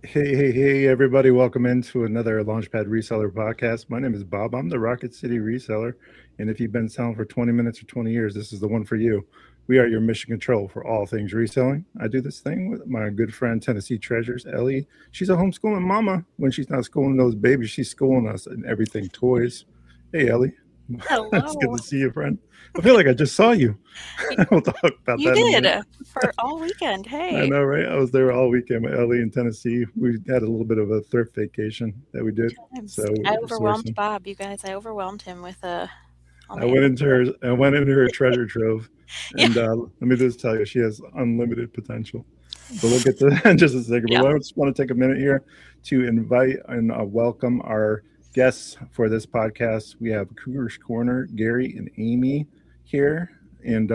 Hey, everybody. Welcome into another Launchpad Reseller podcast. My name is Bob. I'm the Rocket City reseller. And if you've been selling for 20 minutes or 20 years, this is the one for you. We are your mission control for all things reselling. I do this thing with my good friend, Tennessee Treasures, Ellie. She's a homeschooling mama. When she's not schooling those babies, she's schooling us and everything toys. Hey, Ellie. It's good Hello. to see you, friend. I feel like I just saw you. We'll talk about You that in a did minute. for all weekend. I Hey. know, right? I was there all weekend with Ellie in Tennessee. We had a little bit of a thrift vacation that we did. So I we're overwhelmed sourcing. Bob, you guys. I overwhelmed him with all I my went into her. I went into her treasure trove, Yeah. and let me just tell you, she has unlimited potential. But we'll get to that in just a second. Yeah. But I just want to take a minute here to invite and welcome our guests for this podcast. We have Cougars Corner, Gary and Amy here, and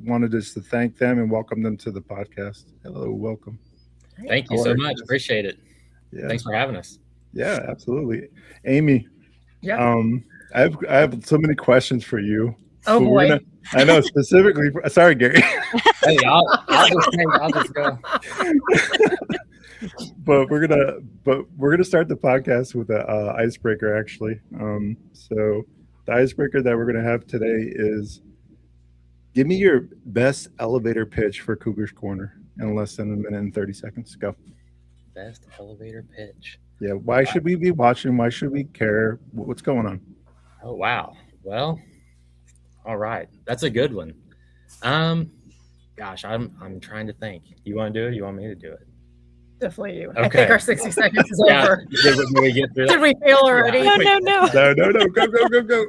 wanted just to thank them and welcome them to the podcast. Hello, welcome. Thank you How so are you much. guys? Appreciate it. Yeah, Thanks for having us. yeah, absolutely. Amy, Yeah. I have so many questions for you. Oh But we're boy. gonna, I know specifically. Sorry, Gary. Hey, I'll just go. But we're gonna start the podcast with a icebreaker actually. So the icebreaker that we're gonna have today is give me your best elevator pitch for Cougars Corner in less than a minute and 30 seconds. Go. Best elevator pitch. Yeah. Why should we be watching? Why should we care? What's going on? Oh wow. Well, all right. That's a good one. Gosh, I'm trying to think. You want to do it? You want me to do it? Definitely you. I Okay. think our 60 seconds is Yeah. over. Did we get through Did that? we fail already? No, no, no. No. Go.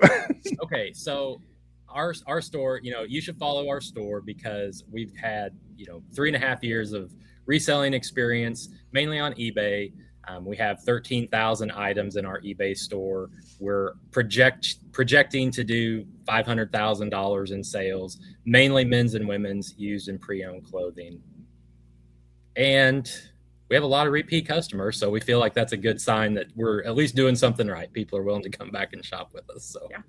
Okay, so our store, you should follow our store because we've had 3.5 years of reselling experience, mainly on eBay. We have 13,000 items in our eBay store. We're projecting to do $500,000 in sales, mainly men's and women's used in pre-owned clothing. And we have a lot of repeat customers, so we feel like that's a good sign that we're at least doing something right. People are willing to come back and shop with us. So Yeah.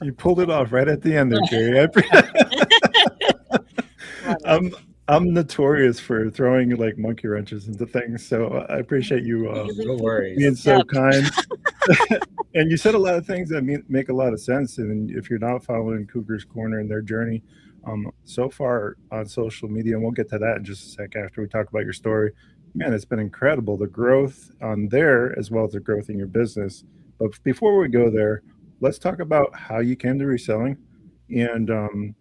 You pulled it off right at the end there, Gary. I'm notorious for throwing like monkey wrenches into things, so I appreciate you no worries. being so Yep. kind. And you said a lot of things that make a lot of sense. And if you're not following Cougars Corner and their journey so far on social media, and we'll get to that in just a sec after we talk about your story, man, it's been incredible, the growth on there as well as the growth in your business. But before we go there, let's talk about how you came to reselling and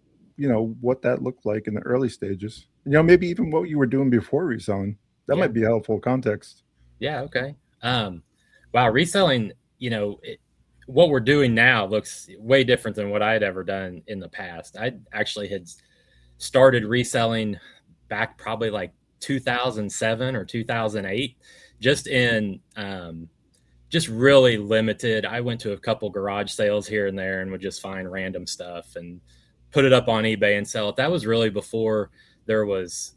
what that looked like in the early stages. Maybe even what you were doing before reselling. That Yeah. might be helpful context. Yeah. Okay. Wow. Reselling, what we're doing now looks way different than what I had ever done in the past. I actually had started reselling back probably like 2007 or 2008, just in, just really limited. I went to a couple garage sales here and there and would just find random stuff and put it up on eBay and sell it. That was really before there was,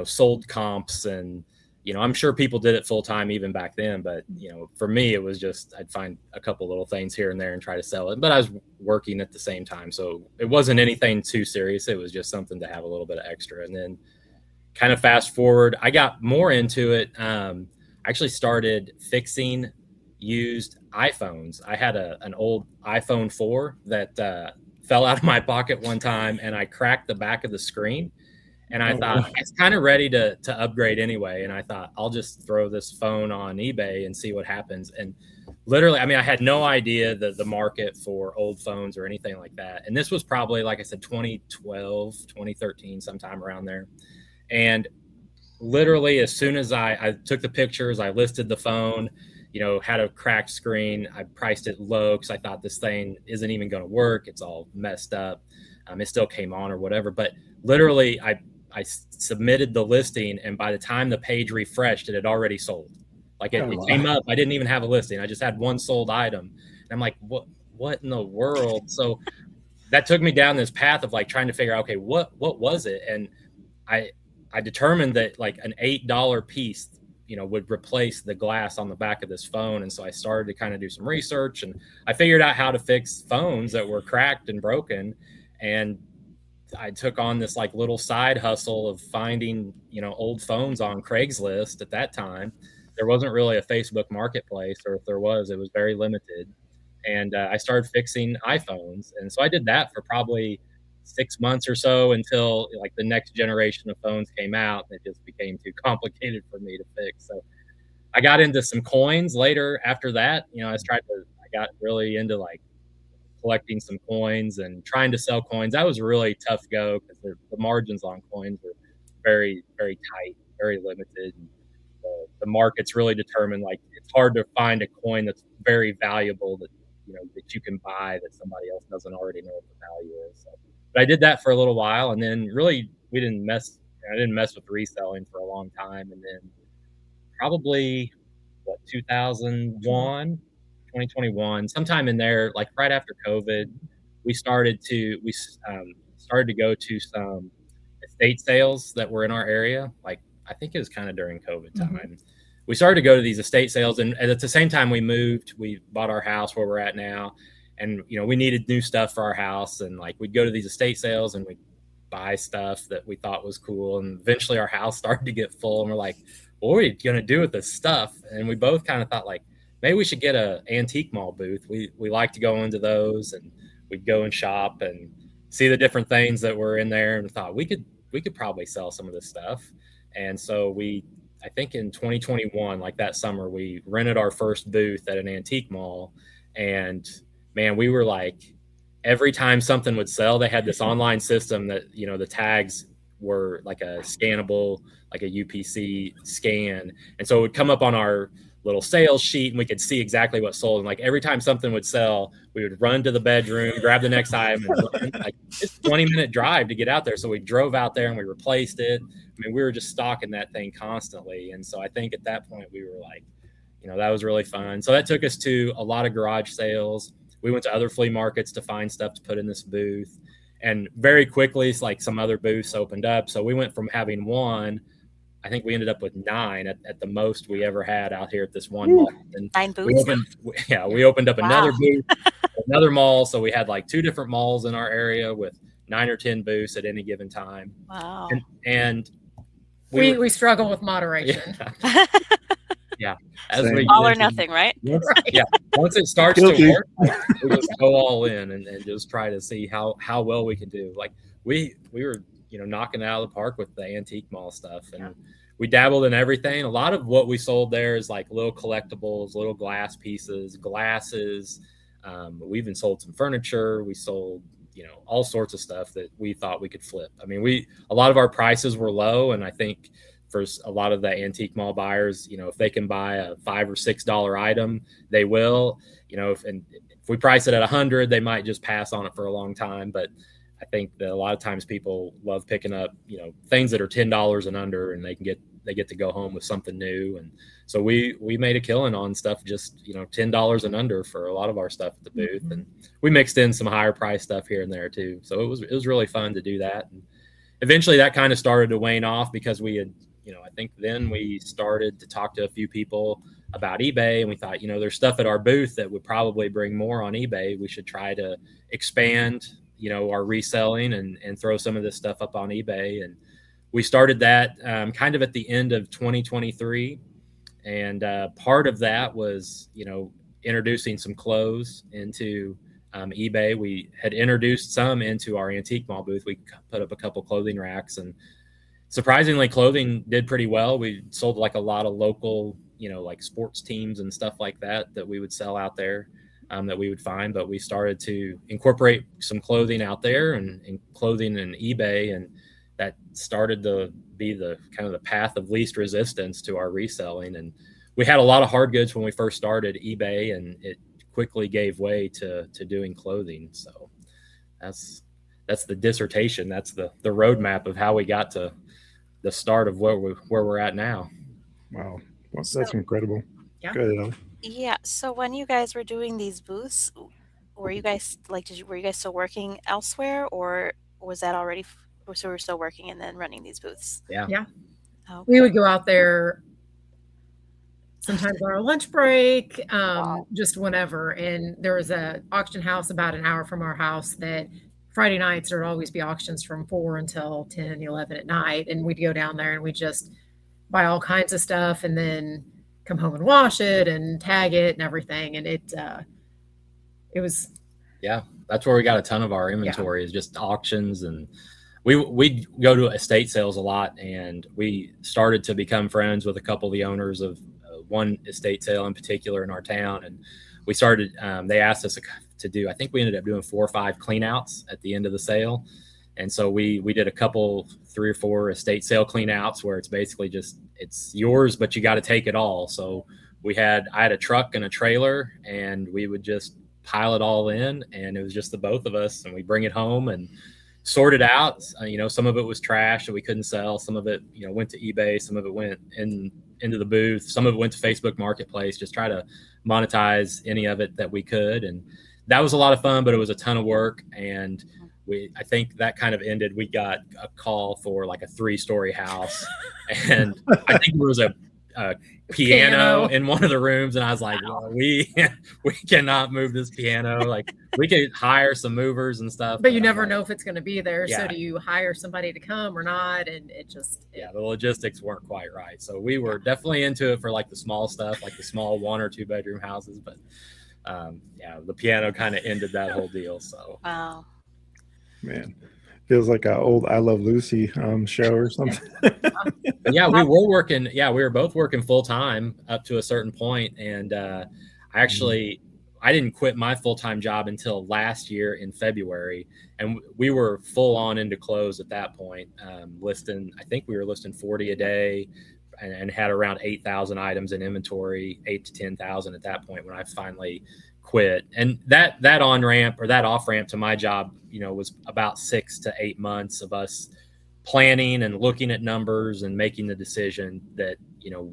sold comps and, I'm sure people did it full time even back then, but for me, it was just, I'd find a couple little things here and there and try to sell it, but I was working at the same time. So it wasn't anything too serious. It was just something to have a little bit of extra. And then kind of fast forward, I got more into it. I actually started fixing used iPhones. I had an old iPhone 4 that fell out of my pocket one time and I cracked the back of the screen. And I thought I was kind of ready to upgrade anyway. And I thought I'll just throw this phone on eBay and see what happens. And literally, I had no idea the market for old phones or anything like that. And this was probably, like I said, 2012, 2013, sometime around there. And literally, as soon as I took the pictures, I listed the phone, had a cracked screen. I priced it low because I thought this thing isn't even going to work. It's all messed up. It still came on or whatever. But literally, I submitted the listing, and by the time the page refreshed, it had already sold. Like it came up. I didn't even have a listing. I just had one sold item. And I'm like, what in the world? So that took me down this path of like trying to figure out, okay, what was it? And I determined that like an $8 piece, would replace the glass on the back of this phone. And so I started to kind of do some research, and I figured out how to fix phones that were cracked and broken. And I took on this like little side hustle of finding, old phones on Craigslist at that time there wasn't really a Facebook marketplace, or if there was, it was very limited. And I started fixing iPhones. And so I did that for probably 6 months or so until like the next generation of phones came out, and it just became too complicated for me to fix. So I got into some coins later after that. I got really into like collecting some coins and trying to sell coins. That was a really tough go because the margins on coins were very, very tight, very limited. And the market's really determined. Like, it's hard to find a coin that's very valuable that you can buy that somebody else doesn't already know what the value is. So, but I did that for a little while, and then really I didn't mess with reselling for a long time. And then probably 2021, sometime in there, like right after COVID, we started to go to some estate sales that were in our area. Like, I think it was kind of during COVID time. Mm-hmm. We started to go to these estate sales, and at the same time we bought our house where we're at now, and we needed new stuff for our house, and like we'd go to these estate sales and we'd buy stuff that we thought was cool, and eventually our house started to get full, and we're like, what are we gonna do with this stuff? And we both kind of thought, like, maybe we should get an antique mall booth. We like to go into those, and we'd go and shop and see the different things that were in there, and thought we could probably sell some of this stuff. And so I think in 2021, like that summer, we rented our first booth at an antique mall. And man, we were like, every time something would sell, they had this online system that, the tags were like a scannable, like a UPC scan. And so it would come up on our little sales sheet, and we could see exactly what sold. And like every time something would sell, we would run to the bedroom, grab the next item, and run, like, it's a 20-minute drive to get out there. So we drove out there and we replaced it. I mean, we were just stocking that thing constantly. And so I think at that point we were like, that was really fun. So that took us to a lot of garage sales. We went to other flea markets to find stuff to put in this booth. And very quickly, it's like some other booths opened up. So we went from having one, I think we ended up with 9 at the most we ever had out here at this one mall. And 9 booths? We opened up another booth, another mall. So we had like 2 different malls in our area with 9 or 10 booths at any given time. Wow. And we struggle with moderation. Yeah. All or nothing, right? Yeah. Once it starts to work, we just go all in and just try to see how well we can do. Like we were, knocking it out of the park with the antique mall stuff, and we dabbled in everything. A lot of what we sold there is like little collectibles, little glass pieces, glasses. We even sold some furniture. We sold, all sorts of stuff that we thought we could flip. I mean, a lot of our prices were low, and I think for a lot of the antique mall buyers, if they can buy a $5 or $6 item, they will. If we price it at $100, they might just pass on it for a long time. But I think that a lot of times people love picking up, things that are $10 and under, and they get to go home with something new. And so we made a killing on stuff just, $10 and under for a lot of our stuff at the booth. Mm-hmm. And we mixed in some higher price stuff here and there too. So it was really fun to do that. And eventually that kind of started to wane off because we had, I think then we started to talk to a few people about eBay, and we thought, there's stuff at our booth that would probably bring more on eBay. We should try to expand, our reselling and throw some of this stuff up on eBay. And we started that kind of at the end of 2023. And part of that was, introducing some clothes into eBay. We had introduced some into our antique mall booth. We put up a couple clothing racks, and surprisingly, clothing did pretty well. We sold like a lot of local, like sports teams and stuff like that we would sell out there, that we would find. But we started to incorporate some clothing out there and clothing in eBay, and that started to be the kind of the path of least resistance to our reselling. And we had a lot of hard goods when we first started eBay, and it quickly gave way to doing clothing. So that's the dissertation. That's the roadmap of how we got to the start of where we're at now. Wow, that's incredible. Yeah. Go ahead, Ellie. Yeah. So when you guys were doing these booths, were you guys still working elsewhere, or was that already? So we're still working and then running these booths. Yeah. Okay. We would go out there sometimes on our lunch break, just whenever. And there was a auction house about an hour from our house that Friday nights there would always be auctions from 4 until 10, 11 at night. And we'd go down there and we'd just buy all kinds of stuff and then come home and wash it and tag it and everything. And it was, yeah, that's where we got a ton of our inventory is just auctions. And we go to estate sales a lot, and we started to become friends with a couple of the owners of one estate sale in particular in our town. And we started, they asked us to do, I think we ended up doing 4 or 5 cleanouts at the end of the sale. And so we did a couple, 3 or 4 estate sale cleanouts where it's basically just, it's yours, but you got to take it all. So I had a truck and a trailer, and we would just pile it all in, and it was just the both of us, and we bring it home and sort it out. Some of it was trash that we couldn't sell. Some of it, went to eBay. Some of it went into the booth. Some of it went to Facebook Marketplace, just try to monetize any of it that we could. And that was a lot of fun, but it was a ton of work. And I think that kind of ended. We got a call for like a 3-story house, and I think there was a piano in one of the rooms, and I was like, well, we cannot move this piano. Like, we could hire some movers and stuff, but you never know if it's going to be there. Yeah. So do you hire somebody to come or not? And it just the logistics weren't quite right. So we were definitely into it for like the small stuff, like the small 1 or 2 bedroom houses. But the piano kind of ended that whole deal. So wow. Man, feels like an old I Love Lucy show or something. Yeah, we were both working full time up to a certain point. And I didn't quit my full-time job until last year in February. And we were full on into close at that point. I think we were listing 40 a day and had around 8,000 items in inventory, 8 to 10,000 at that point when I finally quit. And that on-ramp or that off-ramp to my job, was about 6 to 8 months of us planning and looking at numbers and making the decision that,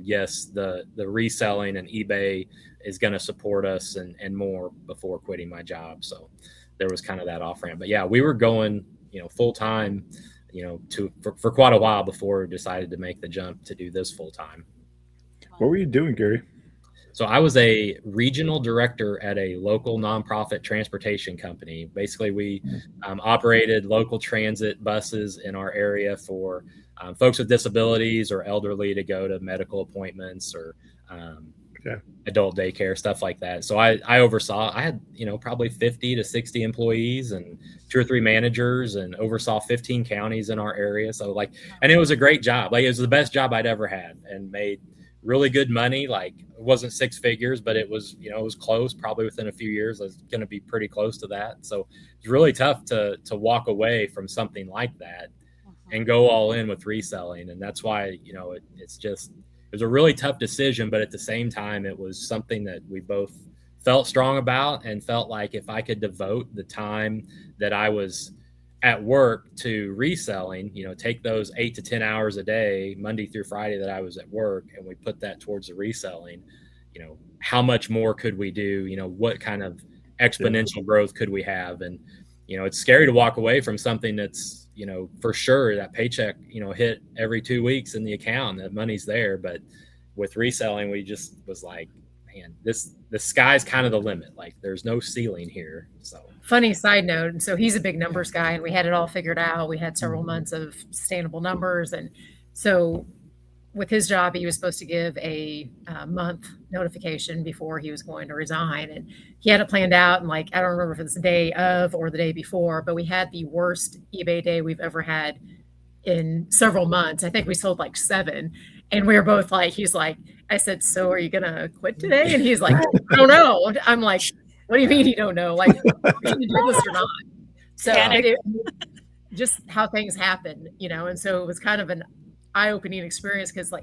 yes, the reselling and eBay is going to support us and more before quitting my job. So there was kind of that off-ramp. But yeah, we were going, full-time, for quite a while before we decided to make the jump to do this full-time. What were you doing, Gary? So I was a regional director at a local nonprofit transportation company. Basically, we operated local transit buses in our area for folks with disabilities or elderly to go to medical appointments or adult daycare, stuff like that. So I had, probably 50 to 60 employees and 2 or 3 managers, and oversaw 15 counties in our area. So and it was a great job. It was the best job I'd ever had, and made really good money. It wasn't 6 figures, but it was, it was close. Probably within a few years, I was going to be pretty close to that. So it's really tough to walk away from something like that and go all in with reselling. And that's why, it was a really tough decision, but at the same time, it was something that we both felt strong about and felt like if I could devote the time that I was at work to reselling, take those 8 to 10 hours a day, Monday through Friday that I was at work, and we put that towards the reselling, how much more could we do? What kind of exponential growth could we have? And, it's scary to walk away from something that's, for sure that paycheck, hit every 2 weeks in the account, that money's there. But with reselling, we just was like, man, the sky's kind of the limit. There's no ceiling here. So funny side note. So he's a big numbers guy, and we had it all figured out. We had several months of sustainable numbers. And so with his job, he was supposed to give a month notification before he was going to resign. And he had it planned out. And I don't remember if it was the day of or the day before, but we had the worst eBay day we've ever had in several months. I think we sold 7. And we were both he's like, I said, so are you going to quit today? And he's like, I don't know. I'm like, what do you mean you don't know? Can you do this or not? So just how things happen, and so it was kind of an eye-opening experience because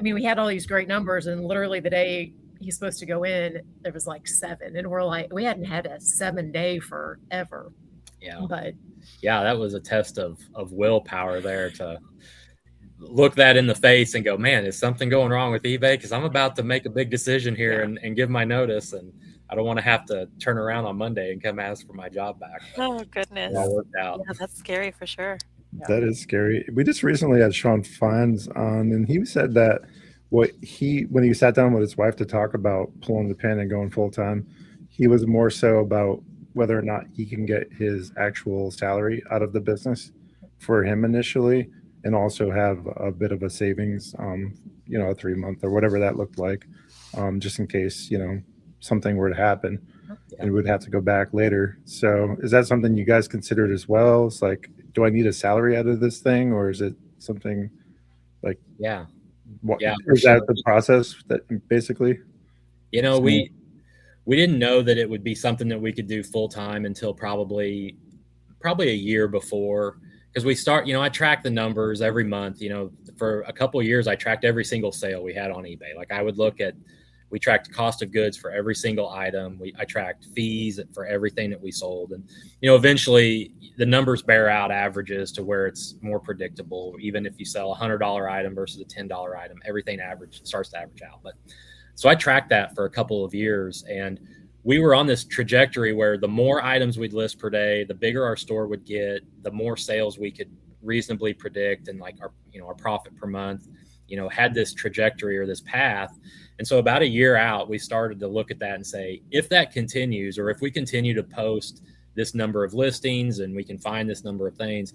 we had all these great numbers, and literally the day he's supposed to go in, there was 7, and we're we hadn't had a 7-day forever. Yeah. But yeah, that was a test of willpower there to look that in the face and go, man, is something going wrong with eBay? Because I'm about to make a big decision here and give my notice, and I don't want to have to turn around on Monday and come ask for my job back. But oh goodness, it all worked out. Yeah, that's scary for sure. That is scary. We just recently had Sean Fines on, and he said that when he sat down with his wife to talk about pulling the pin and going full time, he was more so about whether or not he can get his actual salary out of the business for him initially. and also have a bit of a savings, a 3 month or whatever that looked like, just in case, something were to happen Yeah. and would have to go back later. So is that something you guys considered as well? It's like, do I need a salary out of this thing, or is it something like, Yeah. what Yeah, for is that sure. the process that basically? We didn't know that it would be something that we could do full time until probably a year before, because I track the numbers every month. For a couple of years I tracked every single sale we had on eBay. Like we tracked cost of goods for every single item. I tracked fees for everything that we sold. And, eventually the numbers bear out averages to where it's more predictable. Even if you sell $100 item versus a $10 item, everything starts to average out. But so I tracked that for a couple of years, and we were on this trajectory where the more items we'd list per day, the bigger our store would get, the more sales we could reasonably predict, and like our profit per month, had this trajectory or this path. And so about a year out, we started to look at that and say, if that continues, or if we continue to post this number of listings and we can find this number of things,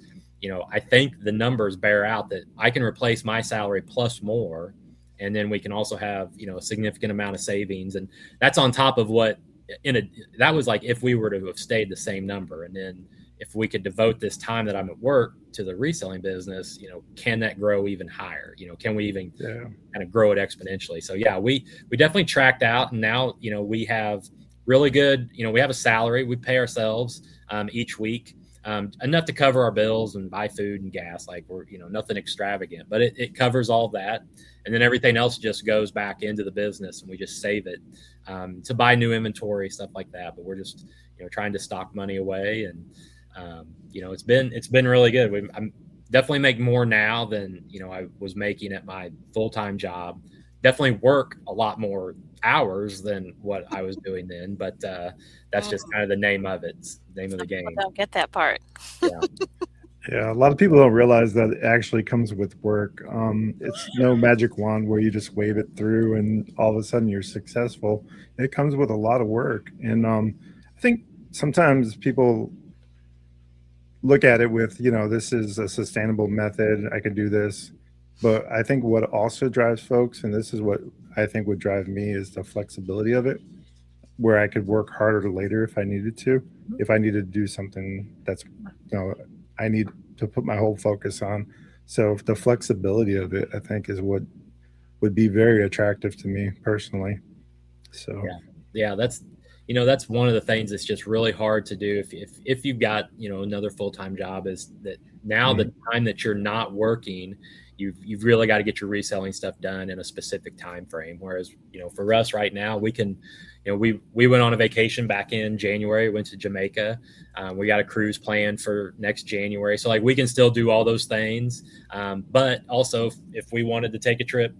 I think the numbers bear out that I can replace my salary plus more. And then we can also have, a significant amount of savings. And that's on top of that was like if we were to have stayed the same number. And then if we could devote this time that I'm at work to the reselling business, can that grow even higher? Can we even kind of grow it exponentially? So yeah, we definitely tracked out, and now, we have really good, we have a salary we pay ourselves each week, enough to cover our bills and buy food and gas. Like we're, nothing extravagant, but it covers all that. And then everything else just goes back into the business, and we just save it to buy new inventory, stuff like that. But we're just, trying to stock money away. And, it's been really good. I'm definitely make more now than, I was making at my full-time job. Definitely work a lot more hours than what I was doing then, but that's just kind of the name of it, name of the game. I don't get that part. Yeah. Yeah, a lot of people don't realize that it actually comes with work. It's no magic wand where you just wave it through and all of a sudden you're successful. It comes with a lot of work. And I think sometimes people look at it with, this is a sustainable method. I can do this. But I think what also drives folks, and this is what I think would drive me, is the flexibility of it, where I could work harder later if I needed to, if I needed to do something that's, I need to put my whole focus on. So the flexibility of it, I think, is what would be very attractive to me personally. So yeah, that's one of the things that's just really hard to do if you've got another full-time job, is that now the time that you're not working, you've really got to get your reselling stuff done in a specific time frame. Whereas for us right now, we can, we went on a vacation back in January, went to Jamaica. We got a cruise planned for next January, so like we can still do all those things. But also, if we wanted to take a trip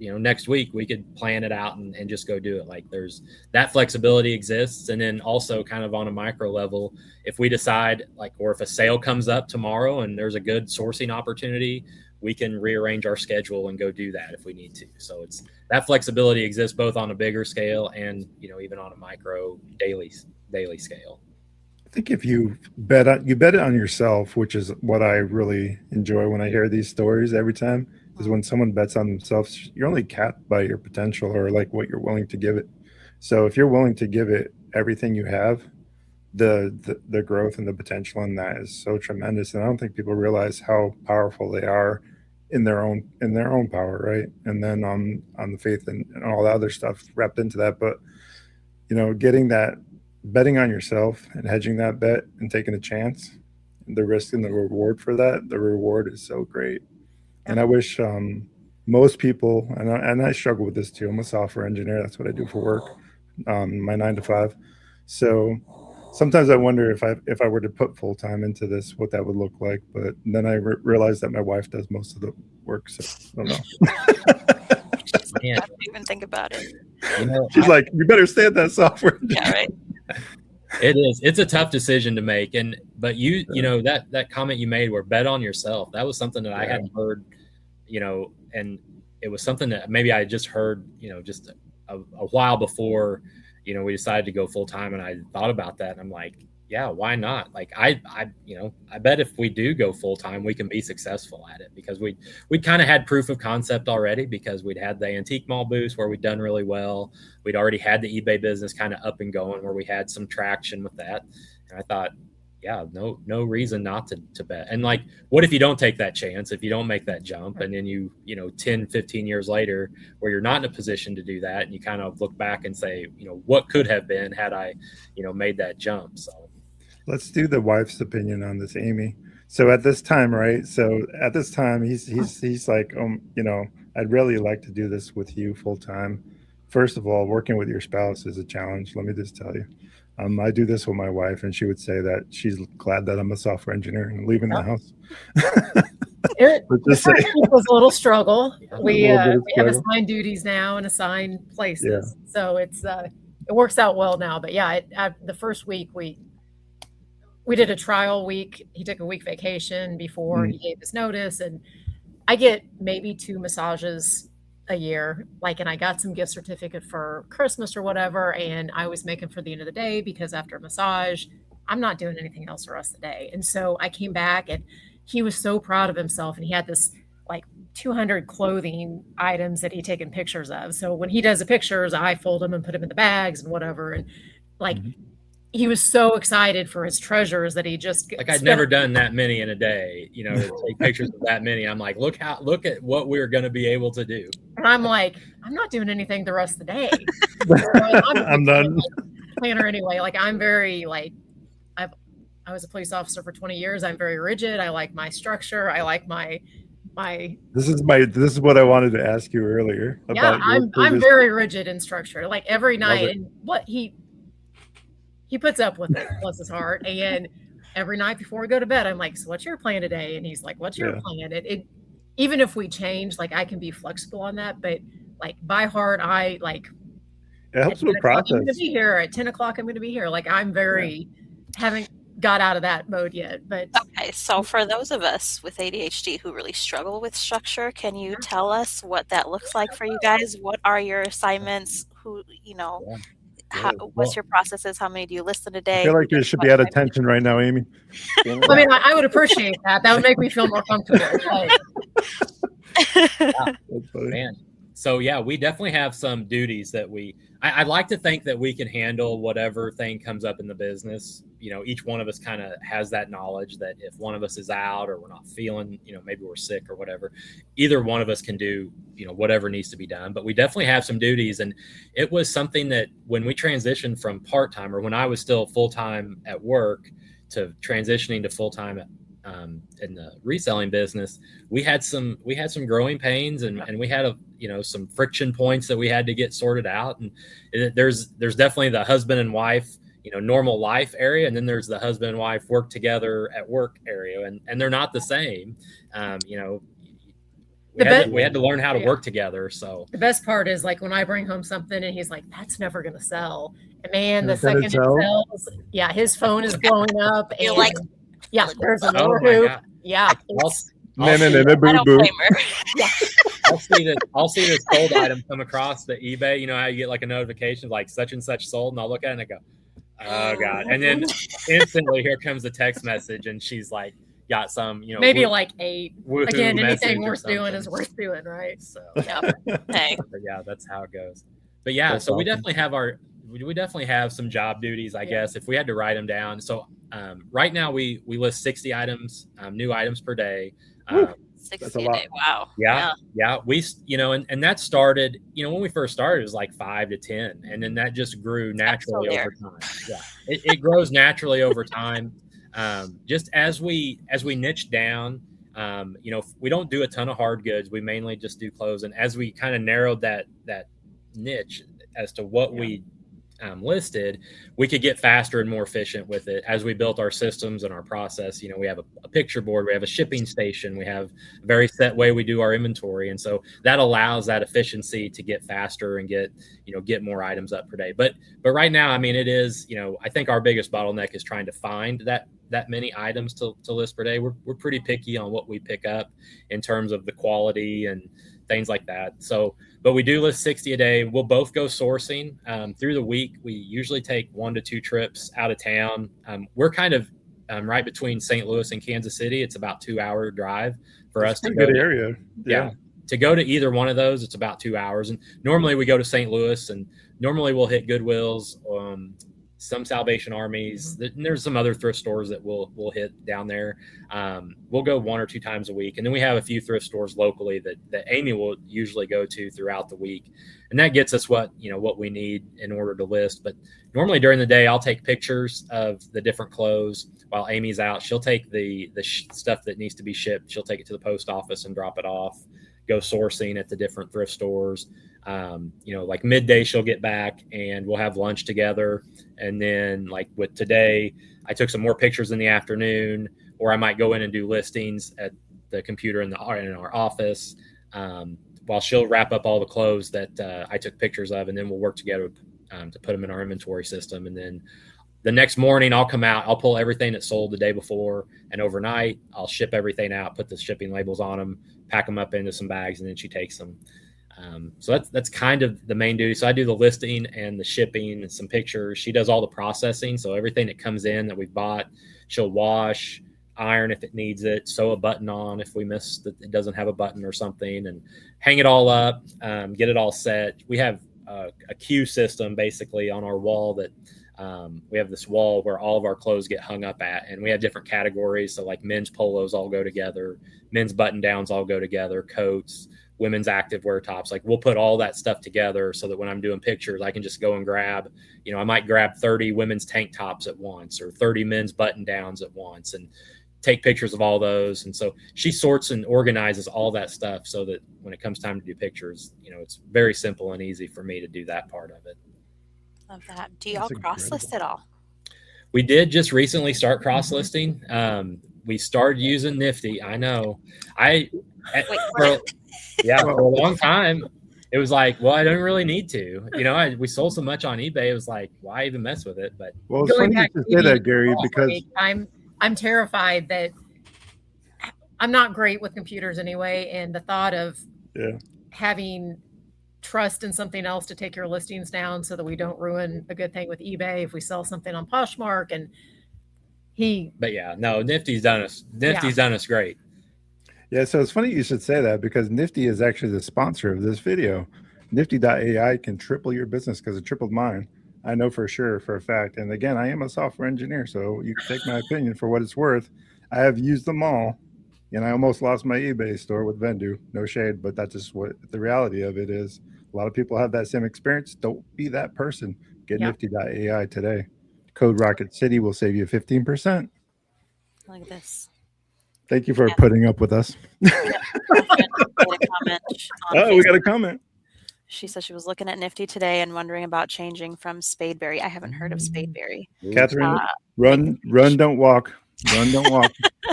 next week, we could plan it out and just go do it. Like there's that flexibility exists. And then also kind of on a micro level, if we decide or if a sale comes up tomorrow and there's a good sourcing opportunity, we can rearrange our schedule and go do that if we need to. So it's that flexibility exists both on a bigger scale and, even on a micro daily scale. I think if you bet it on yourself, which is what I really enjoy when I hear these stories every time, is when someone bets on themselves. You're only capped by your potential, or like what you're willing to give it. So if you're willing to give it everything you have, the growth and the potential in that is so tremendous. And I don't think people realize how powerful they are in their own power, right? And then on the faith and all the other stuff wrapped into that. But getting that, betting on yourself and hedging that bet and taking a chance, the risk and the reward for that, the reward is so great. And I wish most people, and I struggle with this too. I'm a software engineer. That's what I do for work, my 9 to 5. So sometimes I wonder if I were to put full time into this, what that would look like. But then I realized that my wife does most of the work. So I don't know. I don't even think about it. She's like, you better stay at that software engineer. Yeah, right. It is. It's a tough decision to make. But that comment you made where bet on yourself, that was something that I hadn't heard, and it was something that maybe I just heard, a while before, we decided to go full time. And I thought about that and I'm like, yeah, why not? Like I bet if we do go full time, we can be successful at it, because we'd kind of had proof of concept already, because we'd had the antique mall booths where we'd done really well. We'd already had the eBay business kind of up and going, where we had some traction with that. And I thought, yeah, no reason not to bet. And like, what if you don't take that chance, if you don't make that jump, and then 10, 15 years later, where you're not in a position to do that, and you kind of look back and say, what could have been had I, made that jump. So let's do the wife's opinion on this, Amy. So at this time, right? So at this time, he's like, I'd really like to do this with you full time. First of all, working with your spouse is a challenge. Let me just tell you. I do this with my wife, and she would say that she's glad that I'm a software engineer and leaving the house. It was a little struggle. We have assigned duties now and assigned places, so it works out well now. But yeah, the first week we did a trial week. He took a week vacation before he gave his notice, and I get maybe 2 massages a year, and I got some gift certificate for Christmas or whatever, and I was making for the end of the day, because after a massage, I'm not doing anything else the rest of the day. And so I came back, and he was so proud of himself, and he had this 200 clothing items that he'd taken pictures of. So when he does the pictures, I fold them and put them in the bags and whatever. And he was so excited for his treasures that he just I'd never done that many in a day, to take pictures of that many. I'm like, look at what we're going to be able to do. And I'm like, I'm not doing anything the rest of the day. I'm done. Planner anyway. I'm very I was a police officer for 20 years. I'm very rigid. I like my structure. I like my. This is what I wanted to ask you earlier. About I'm very rigid in structure. Every night, and what he puts up with it, bless his heart. And every night before we go to bed, I'm like, so what's your plan today? And he's like, what's your plan? It even if we change, I can be flexible on that, but by heart, I it helps with process. I'm going to be here at 10 o'clock. I'm going to be here. I'm very haven't got out of that mode yet. But okay, so for those of us with ADHD who really struggle with structure, can you tell us what that looks like for you guys? What are your assignments? What's your processes? How many do you list in a day? I feel like you should be at attention right now, Amy. I mean, I would appreciate that. That would make me feel more comfortable. Man. So yeah, we definitely have some duties that I'd like to think that we can handle whatever thing comes up in the business. Each one of us kind of has that knowledge that if one of us is out, or we're not feeling, maybe we're sick or whatever, either one of us can do, whatever needs to be done. But we definitely have some duties. And it was something that when we transitioned from part-time, or when I was still full-time at work, to transitioning to full-time in the reselling business, we had some growing pains, and we had some friction points that we had to get sorted out. And there's definitely the husband and wife, normal life area, and then there's the husband and wife work together at work area, and they're not the same. We had to learn how to work together. So the best part is when I bring home something and he's like, that's never going to sell. And man, the second it sells, his phone is blowing up. And there's another hoop. Yeah. I'll see this sold item come across the eBay. How you get a notification such and such sold, and I'll look at it and I go, oh God. And then instantly here comes the text message, and she's got some, maybe 8. Again, anything worth doing is worth doing, right? So hey. But yeah, that's how it goes. But yeah, that's so awesome. We definitely have some job duties, I guess, if we had to write them down. So right now we list 60 items, new items per day. 60 a day. Wow. Yeah. We, and that started, when we first started, it was 5 to 10. And then that just grew naturally over time. Yeah. It grows naturally over time. Just as we niche down, we don't do a ton of hard goods. We mainly just do clothes. And as we kind of narrowed that niche as to what we listed, we could get faster and more efficient with it as we built our systems and our process. We have a picture board, we have a shipping station, we have a very set way we do our inventory. And so that allows that efficiency to get faster and get more items up per day. But right now, I mean, it is, I think our biggest bottleneck is trying to find that many items to list per day. We're pretty picky on what we pick up in terms of the quality and things like that. So, but we do list 60 a day. We'll both go sourcing through the week. We usually take 1 to 2 trips out of town. We're kind of right between St. Louis and Kansas City. It's about 2-hour drive for us to go. Good area. Yeah. To go to either one of those, it's about 2 hours. And normally we go to St. Louis, and normally we'll hit Goodwills, some Salvation Armies. There's some other thrift stores that we'll hit down there. We'll go 1 or 2 times a week. And then we have a few thrift stores locally that Amy will usually go to throughout the week. And that gets us what we need in order to list. But normally during the day, I'll take pictures of the different clothes while Amy's out. She'll take the stuff that needs to be shipped. She'll take it to the post office and drop it off. Go sourcing at the different thrift stores. Like midday she'll get back and we'll have lunch together. And then like with today, I took some more pictures in the afternoon, or I might go in and do listings at the computer in our office while she'll wrap up all the clothes that I took pictures of, and then we'll work together to put them in our inventory system. And then the next morning I'll come out, I'll pull everything that sold the day before, and overnight I'll ship everything out, put the shipping labels on them, pack them up into some bags, and then she takes them. So that's kind of the main duty. So I do the listing and the shipping and some pictures. She does all the processing. So everything that comes in that we've bought, she'll wash, iron if it needs it, sew a button on if we miss that it doesn't have a button or something, and hang it all up, get it all set. We have a queue system basically on our wall that we have this wall where all of our clothes get hung up at, and we have different categories. So like men's polos all go together, men's button downs all go together, coats, women's activewear tops. Like we'll put all that stuff together so that when I'm doing pictures, I can just go and grab, I might grab 30 women's tank tops at once or 30 men's button downs at once and take pictures of all those. And so she sorts and organizes all that stuff so that when it comes time to do pictures, it's very simple and easy for me to do that part of it. Love that. Do y'all cross list at all? We did just recently start cross listing. We started using Nifty. I know. For a long time, it was like, well, I don't really need to. We sold so much on eBay. It was like, why even mess with it? But well, it's funny you say that, Gary, because I'm terrified that I'm not great with computers anyway, and the thought of having trust in something else to take your listings down so that we don't ruin a good thing with eBay if we sell something on Poshmark. And Nifty's done us great. Yeah, so it's funny you should say that, because Nifty is actually the sponsor of this video. Nifty.ai can triple your business because it tripled mine. I know for sure, for a fact. And again, I am a software engineer, so you can take my opinion for what it's worth. I have used them all, and I almost lost my eBay store with Vendu. No shade, but that's just what the reality of it is. A lot of people have that same experience. Don't be that person. Get Nifty.ai today. Code Rocket City will save you 15%. Look at this. Thank you for putting up with us. We got a comment. She said she was looking at Nifty today and wondering about changing from Spadeberry. I haven't heard of Spadeberry. Catherine, run, don't walk. Run, don't walk.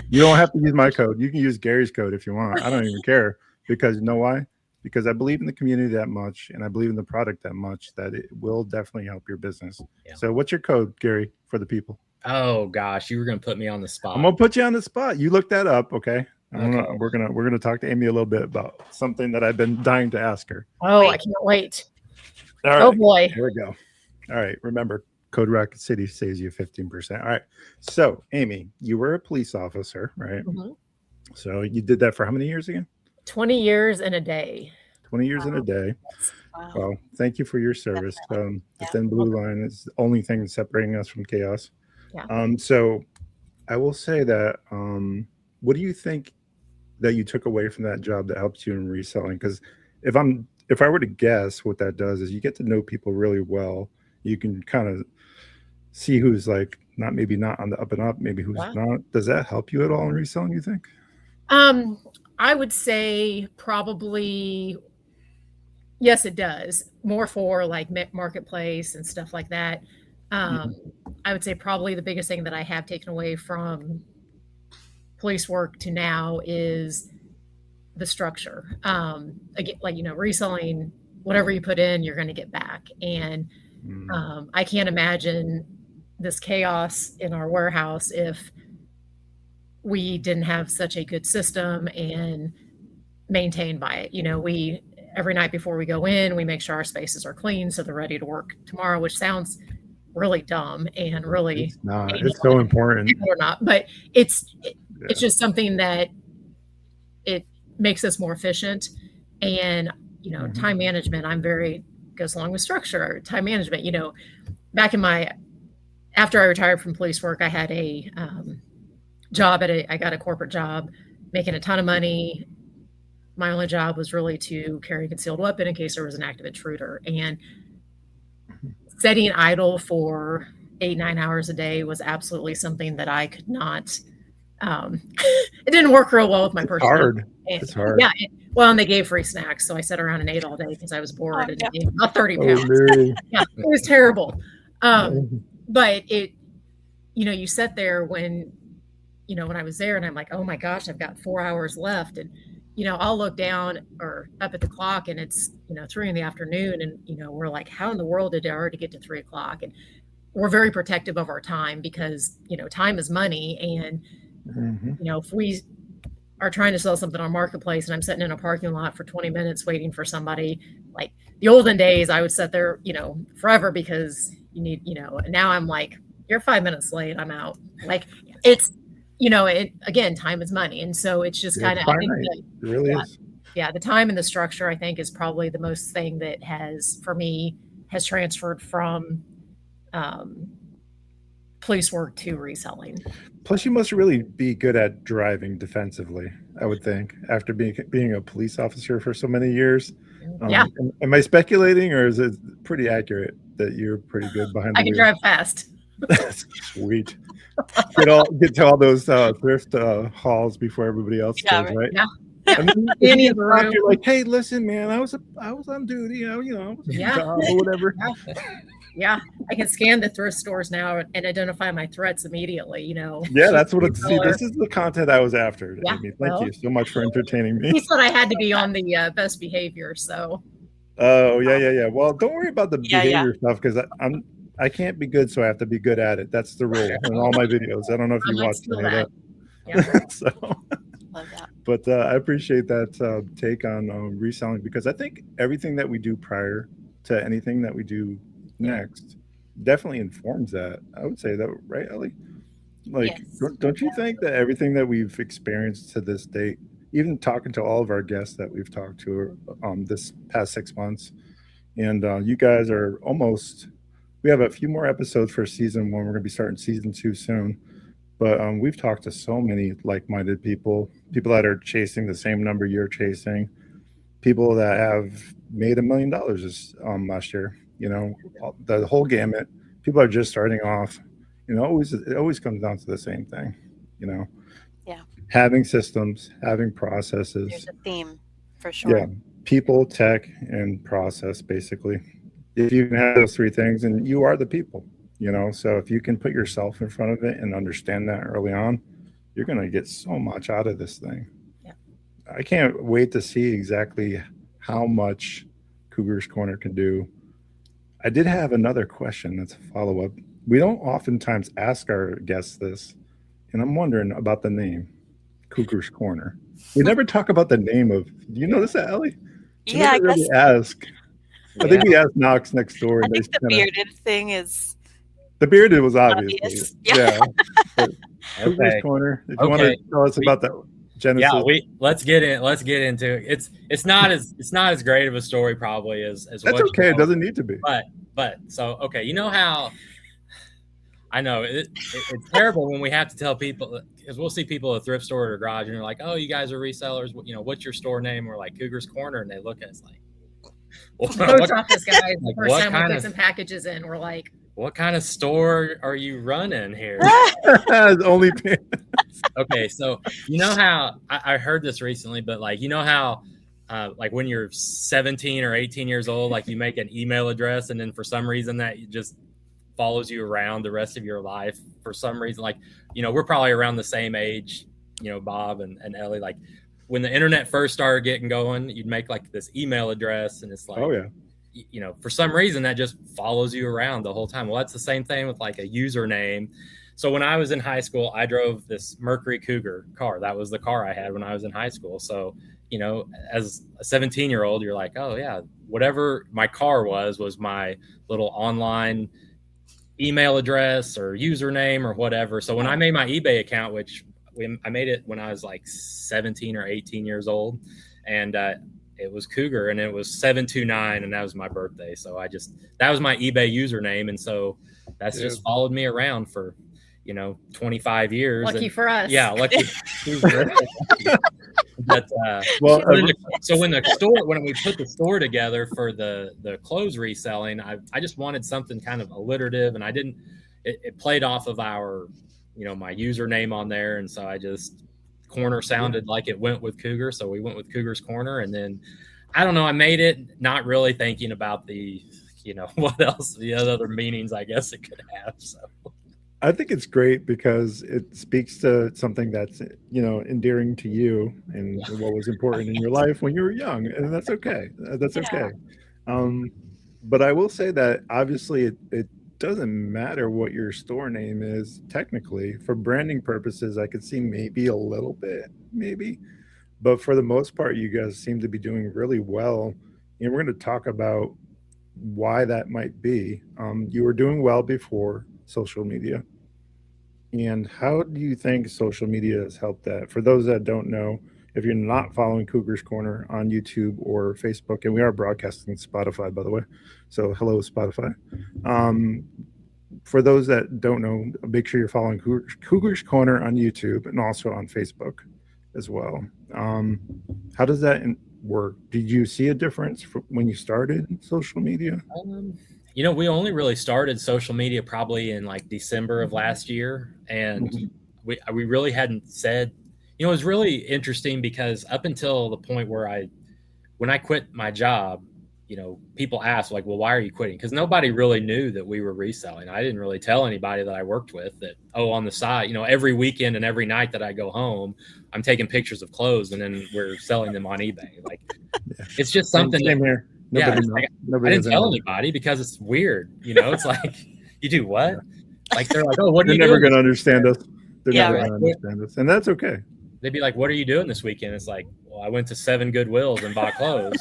You don't have to use my code. You can use Gary's code if you want. I don't even care, because you know why? Because I believe in the community that much, and I believe in the product that much, that it will definitely help your business. Yeah. So what's your code, Gary, for the people? Oh gosh, you were going to put me on the spot. I'm going to put you on the spot. You look that up, okay? We're gonna talk to Amy a little bit about something that I've been dying to ask her. Oh, I can't wait. All right, oh boy, here we go. All right, remember, Code Rocket City saves you 15%. All right, so Amy, you were a police officer, right? Mm-hmm. So you did that for how many years again? 20 years and a day. 20 years and a day. Wow. Well, thank you for your service. The Thin Blue Line is the only thing separating us from chaos. Yeah. So I will say that, what do you think that you took away from that job that helps you in reselling? Because if I were to guess, what that does is you get to know people really well. You can kind of see who's like not on the up and up, maybe who's not. Does that help you at all in reselling, you think? I would say probably yes, it does. More for like marketplace and stuff like that. I would say probably the biggest thing that I have taken away from police work to now is the structure. Again, like, reselling, whatever you put in, you're going to get back. And I can't imagine this chaos in our warehouse if we didn't have such a good system and maintained by it. You know, we every night before we go in, we make sure our spaces are clean so they're ready to work tomorrow, which sounds really dumb and really It's not. It's so important. or not, but it's just something that it makes us more efficient. And you know, time management, I'm very goes along with structure. Time management, you know, back in my after I retired from police work, I had a job I got a corporate job, making a ton of money. My only job was really to carry a concealed weapon in case there was an active intruder. And sitting idle for 8-9 hours a day was absolutely something that I could not. It didn't work real well with my personality. It's hard. Yeah. Well, and they gave free snacks, so I sat around and ate all day because I was bored and gained about 30 pounds. No. Yeah, it was terrible. But it, you know, you sit there when, you know, when I was there and I'm like, oh my gosh, I've got 4 hours left. And, you know, I'll look down or up at the clock and it's, you know, 3 PM. And, you know, we're like, how in the world did I already get to 3 o'clock? And we're very protective of our time because, you know, time is money. And, you know, if we are trying to sell something on Marketplace and I'm sitting in a parking lot for 20 minutes waiting for somebody, like the olden days, I would sit there, you know, forever because you need, you know, and now I'm like, you're 5 minutes late, I'm out. Like it's, you know, again, time is money. And so it's just kind of, it really is. Yeah. The time and the structure, I think, is probably the most thing that has, for me, has transferred from police work to reselling. Plus, you must really be good at driving defensively, I would think, after being a police officer for so many years. Yeah. Am I speculating, or is it pretty accurate that you're pretty good behind the wheel? I can drive fast. That's sweet. Get to all those thrift hauls before everybody else does, right? Yeah. And then you're like, hey, listen, man, I was on duty, you know, or whatever. Yeah, I can scan the thrift stores now and identify my threats immediately, you know. Yeah, that's what it's. See, this is the content I was after. Yeah, Amy. Thank you so much for entertaining me. He said I had to be on the best behavior, so. Oh, yeah. Well, don't worry about the behavior stuff because I can't be good, so I have to be good at it. That's the rule in all my videos. I don't know if you watched any of that. Yeah. So, Love that. but I appreciate that take on reselling because I think everything that we do prior to anything that we do next definitely informs that. I would say that, right, Ellie? Like, Yes. don't you think that everything that we've experienced to this date, even talking to all of our guests that we've talked to this past 6 months, and you guys are almost, we have a few more episodes for season 1. We're going to be starting season 2 soon. But we've talked to so many like-minded people that are chasing the same number you're chasing, people that have made $1 million last year. You know, the whole gamut. People are just starting off. You know, it always comes down to the same thing. You know, having systems, having processes. There's a theme for sure. Yeah, people, tech, and process. Basically, if you can have those 3 things, and you are the people. You know, so if you can put yourself in front of it and understand that early on, you're going to get so much out of this thing. Yeah. I can't wait to see exactly how much Cougars Corner can do. I did have another question that's a follow-up. We don't oftentimes ask our guests this, and I'm wondering about the name, Cougars Corner. We never talk about the name of, do you notice that, Ellie? Yeah, I guess. Really ask. I think we asked Knox next door. I think the bearded thing is. The bearded was obvious. Yeah. Cougars Corner. If you want to tell us about that genesis. Yeah, let's get into it. It's not as great of a story probably as that's what okay. It doesn't need to be. But so okay, you know how I know it's terrible when we have to tell people because we'll see people at a thrift store or a garage and they're like, oh, you guys are resellers. You know, what's your store name? We're like Cougars Corner, and they look at us like, post office guys. Like, first time we put some packages in, we're like, what kind of store are you running here? Only Okay, so you know how I heard this recently, but like you know how like when you're 17 or 18 years old, like you make an email address and then for some reason that just follows you around the rest of your life for some reason. Like, you know, we're probably around the same age, you know, Bob and Ellie. Like when the internet first started getting going, you'd make like this email address and it's like, oh yeah. You know, for some reason that just follows you around the whole time. Well, that's the same thing with like a username. So when I was in high school, I drove this Mercury Cougar car. That was the car I had when I was in high school. So you know, as a 17-year-old, you're like, oh yeah, whatever my car was my little online email address or username or whatever. So when I made my eBay account, I made it when I was like 17 or 18 years old, and it was Cougar, and it was 729, and that was my birthday. So that was my eBay username, and so that's just followed me around for 25 years. Lucky for us. Yeah, lucky. But so when we put the store together for the clothes reselling, I just wanted something kind of alliterative, and it played off of our my username on there, and so I just Corner sounded like it went with Cougar, so we went with Cougar's Corner. And then I don't know, I made it not really thinking about the what else, the other meanings I guess it could have. So I think it's great because it speaks to something that's endearing to you and what was important in your life when you were young, and that's okay. That's okay. But I will say that obviously it doesn't matter what your store name is technically. For branding purposes, I could see maybe a little bit, but for the most part, you guys seem to be doing really well, and we're going to talk about why that might be. You were doing well before social media, and how do you think social media has helped that? For those that don't know, if you're not following Cougar's Corner on YouTube or Facebook, and we are broadcasting Spotify, by the way, so hello Spotify. For those that don't know, make sure you're following Cougar's Corner on YouTube and also on Facebook as well. How does that work? Did you see a difference when you started social media? We only really started social media probably in like December of last year, and we really hadn't said. It was really interesting because up until the point where when I quit my job, people asked like, well, why are you quitting? Because nobody really knew that we were reselling. I didn't really tell anybody that I worked with that, on the side, every weekend and every night that I go home, I'm taking pictures of clothes and then we're selling them on eBay. Like, it's just something Same here. Nobody I didn't tell anybody because it's weird. It's like, you do what? Like, they're like, oh, what are you doing? They're never going to understand us. They're never going to understand us. And that's okay. They'd be like, what are you doing this weekend? It's like, well, I went to 7 Goodwills and bought clothes.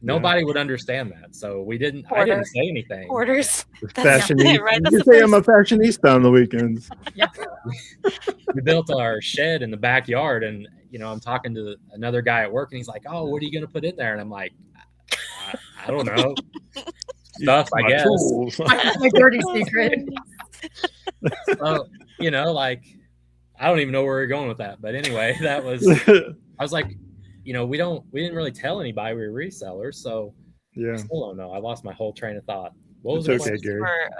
Nobody would understand that. So I didn't say anything. Orders. Fashionista. Right? You say I'm a fashionista on the weekends. Yeah. We built our shed in the backyard, and I'm talking to another guy at work, and he's like, oh, what are you going to put in there? And I'm like, I don't know. Stuff, I guess. My dirty secret. So, like, I don't even know where we're going with that. But anyway, I was like, we didn't really tell anybody we were resellers. So I still don't know. I lost my whole train of thought. What was it? Okay, Gary. For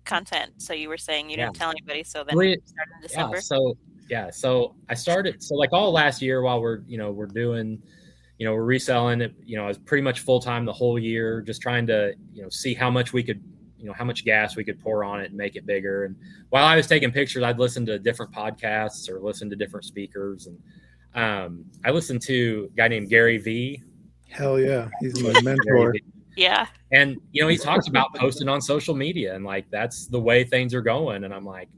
content. So you were saying you didn't tell anybody. So then you started in December. So I started. So like all last year while we're doing, we're reselling it, I was pretty much full time the whole year, just trying to, see how much we could, how much gas we could pour on it and make it bigger. And while I was taking pictures, I'd listen to different podcasts or listen to different speakers. And I listened to a guy named Gary V. Hell yeah. He's my mentor. Yeah. And, he talks about posting on social media and like, that's the way things are going. And I'm like,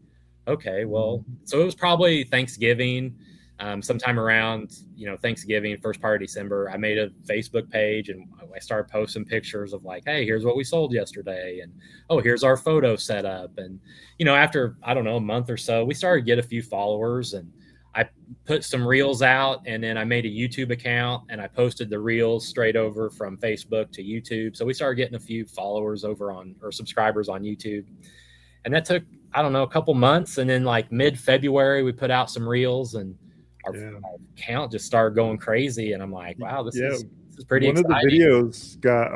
okay, well, so it was probably Thanksgiving, sometime around, Thanksgiving, first part of December. I made a Facebook page and I started posting pictures of like, hey, here's what we sold yesterday. And, oh, here's our photo setup. And, after, I don't know, a month or so, we started to get a few followers, and I put some reels out, and then I made a YouTube account and I posted the reels straight over from Facebook to YouTube. So we started getting a few followers or subscribers on YouTube. And that took, I don't know, a couple months. And then like mid-February, we put out some reels, and our account just started going crazy. And I'm like, wow, this is pretty exciting. One of the videos got,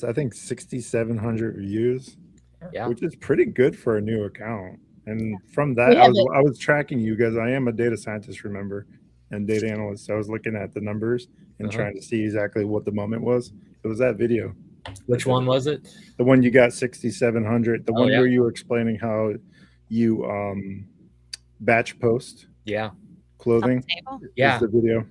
I think 6,700 views, which is pretty good for a new account. And from that, I was tracking you guys. I am a data scientist, remember, and data analyst. So I was looking at the numbers and trying to see exactly what the moment was. It was that video. Which one was it? The one you got 6,700. The one where you were explaining how you batch post. Yeah. Clothing. Yeah. The video.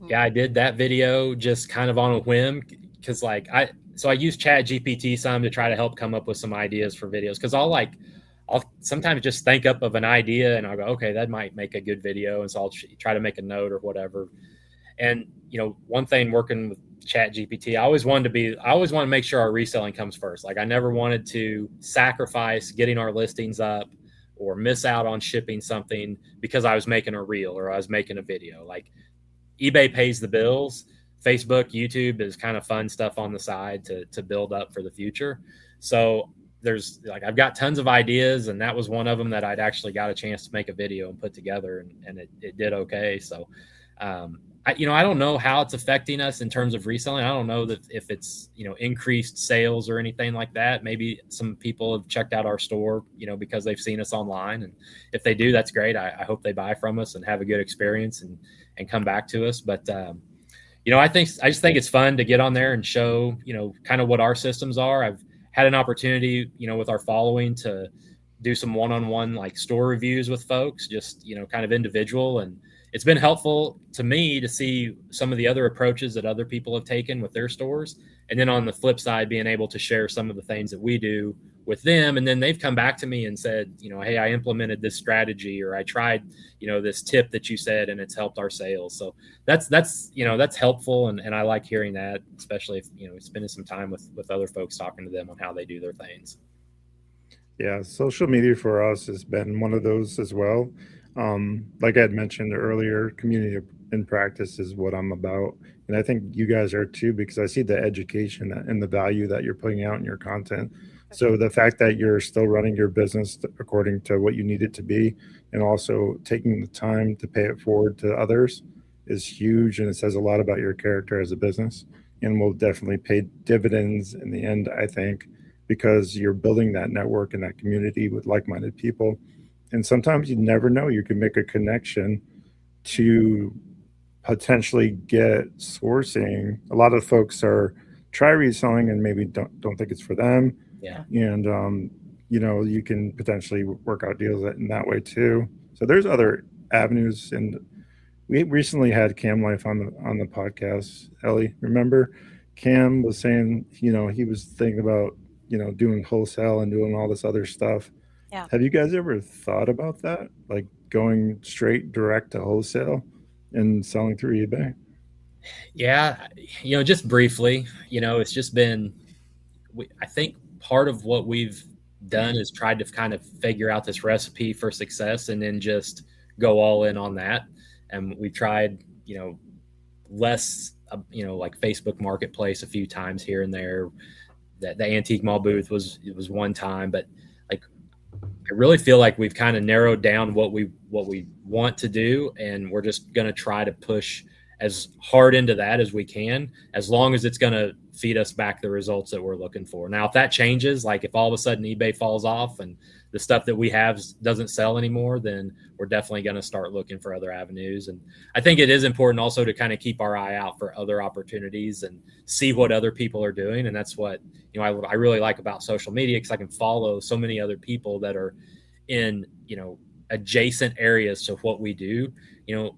Yeah, I did that video just kind of on a whim because I use ChatGPT some to try to help come up with some ideas for videos, because I'll sometimes just think up of an idea and I'll go, okay, that might make a good video. And so I'll try to make a note or whatever. And, one thing working with Chat GPT, I always want to make sure our reselling comes first. Like I never wanted to sacrifice getting our listings up or miss out on shipping something because I was making a reel or I was making a video. Like eBay pays the bills. Facebook, YouTube is kind of fun stuff on the side to build up for the future. So there's like, I've got tons of ideas, and that was one of them that I'd actually got a chance to make a video and put together, and it did okay. So, I don't know how it's affecting us in terms of reselling. I don't know that if it's, increased sales or anything like that. Maybe some people have checked out our store, because they've seen us online. And if they do, that's great. I hope they buy from us and have a good experience and come back to us. But, I just think it's fun to get on there and show, kind of what our systems are. I've had an opportunity, with our following to do some one-on-one like store reviews with folks, just, kind of individual. And it's been helpful to me to see some of the other approaches that other people have taken with their stores. And then on the flip side, being able to share some of the things that we do with them. And then they've come back to me and said, hey, I implemented this strategy, or I tried, this tip that you said, and it's helped our sales. So that's helpful. And I like hearing that, especially if, spending some time with other folks, talking to them on how they do their things. Yeah, social media for us has been one of those as well. Like I had mentioned earlier, community in practice is what I'm about. And I think you guys are too, because I see the education and the value that you're putting out in your content. So the fact that you're still running your business according to what you need it to be, and also taking the time to pay it forward to others is huge. And it says a lot about your character as a business, and will definitely pay dividends in the end, I think, because you're building that network and that community with like-minded people. And sometimes you never know, you can make a connection to potentially get sourcing. A lot of folks try reselling and maybe don't think it's for them. Yeah. And you can potentially work out deals in that way too. So there's other avenues. And we recently had Cam Life on the podcast. Ellie, remember? Cam was saying, he was thinking about doing wholesale and doing all this other stuff. Yeah. Have you guys ever thought about that? Like going straight direct to wholesale and selling through eBay? Yeah. Just briefly, it's just been, I think part of what we've done is tried to kind of figure out this recipe for success and then just go all in on that. And we tried, less, like Facebook Marketplace a few times here and there. That the antique mall booth was one time, but like I really feel like we've kind of narrowed down what we want to do, and we're just going to try to push as hard into that as we can, as long as it's going to feed us back the results that we're looking for. Now, if that changes, like if all of a sudden eBay falls off and the stuff that we have doesn't sell anymore, then we're definitely going to start looking for other avenues. And I think it is important also to kind of keep our eye out for other opportunities and see what other people are doing. And that's what, I really like about social media, because I can follow so many other people that are in, adjacent areas to what we do.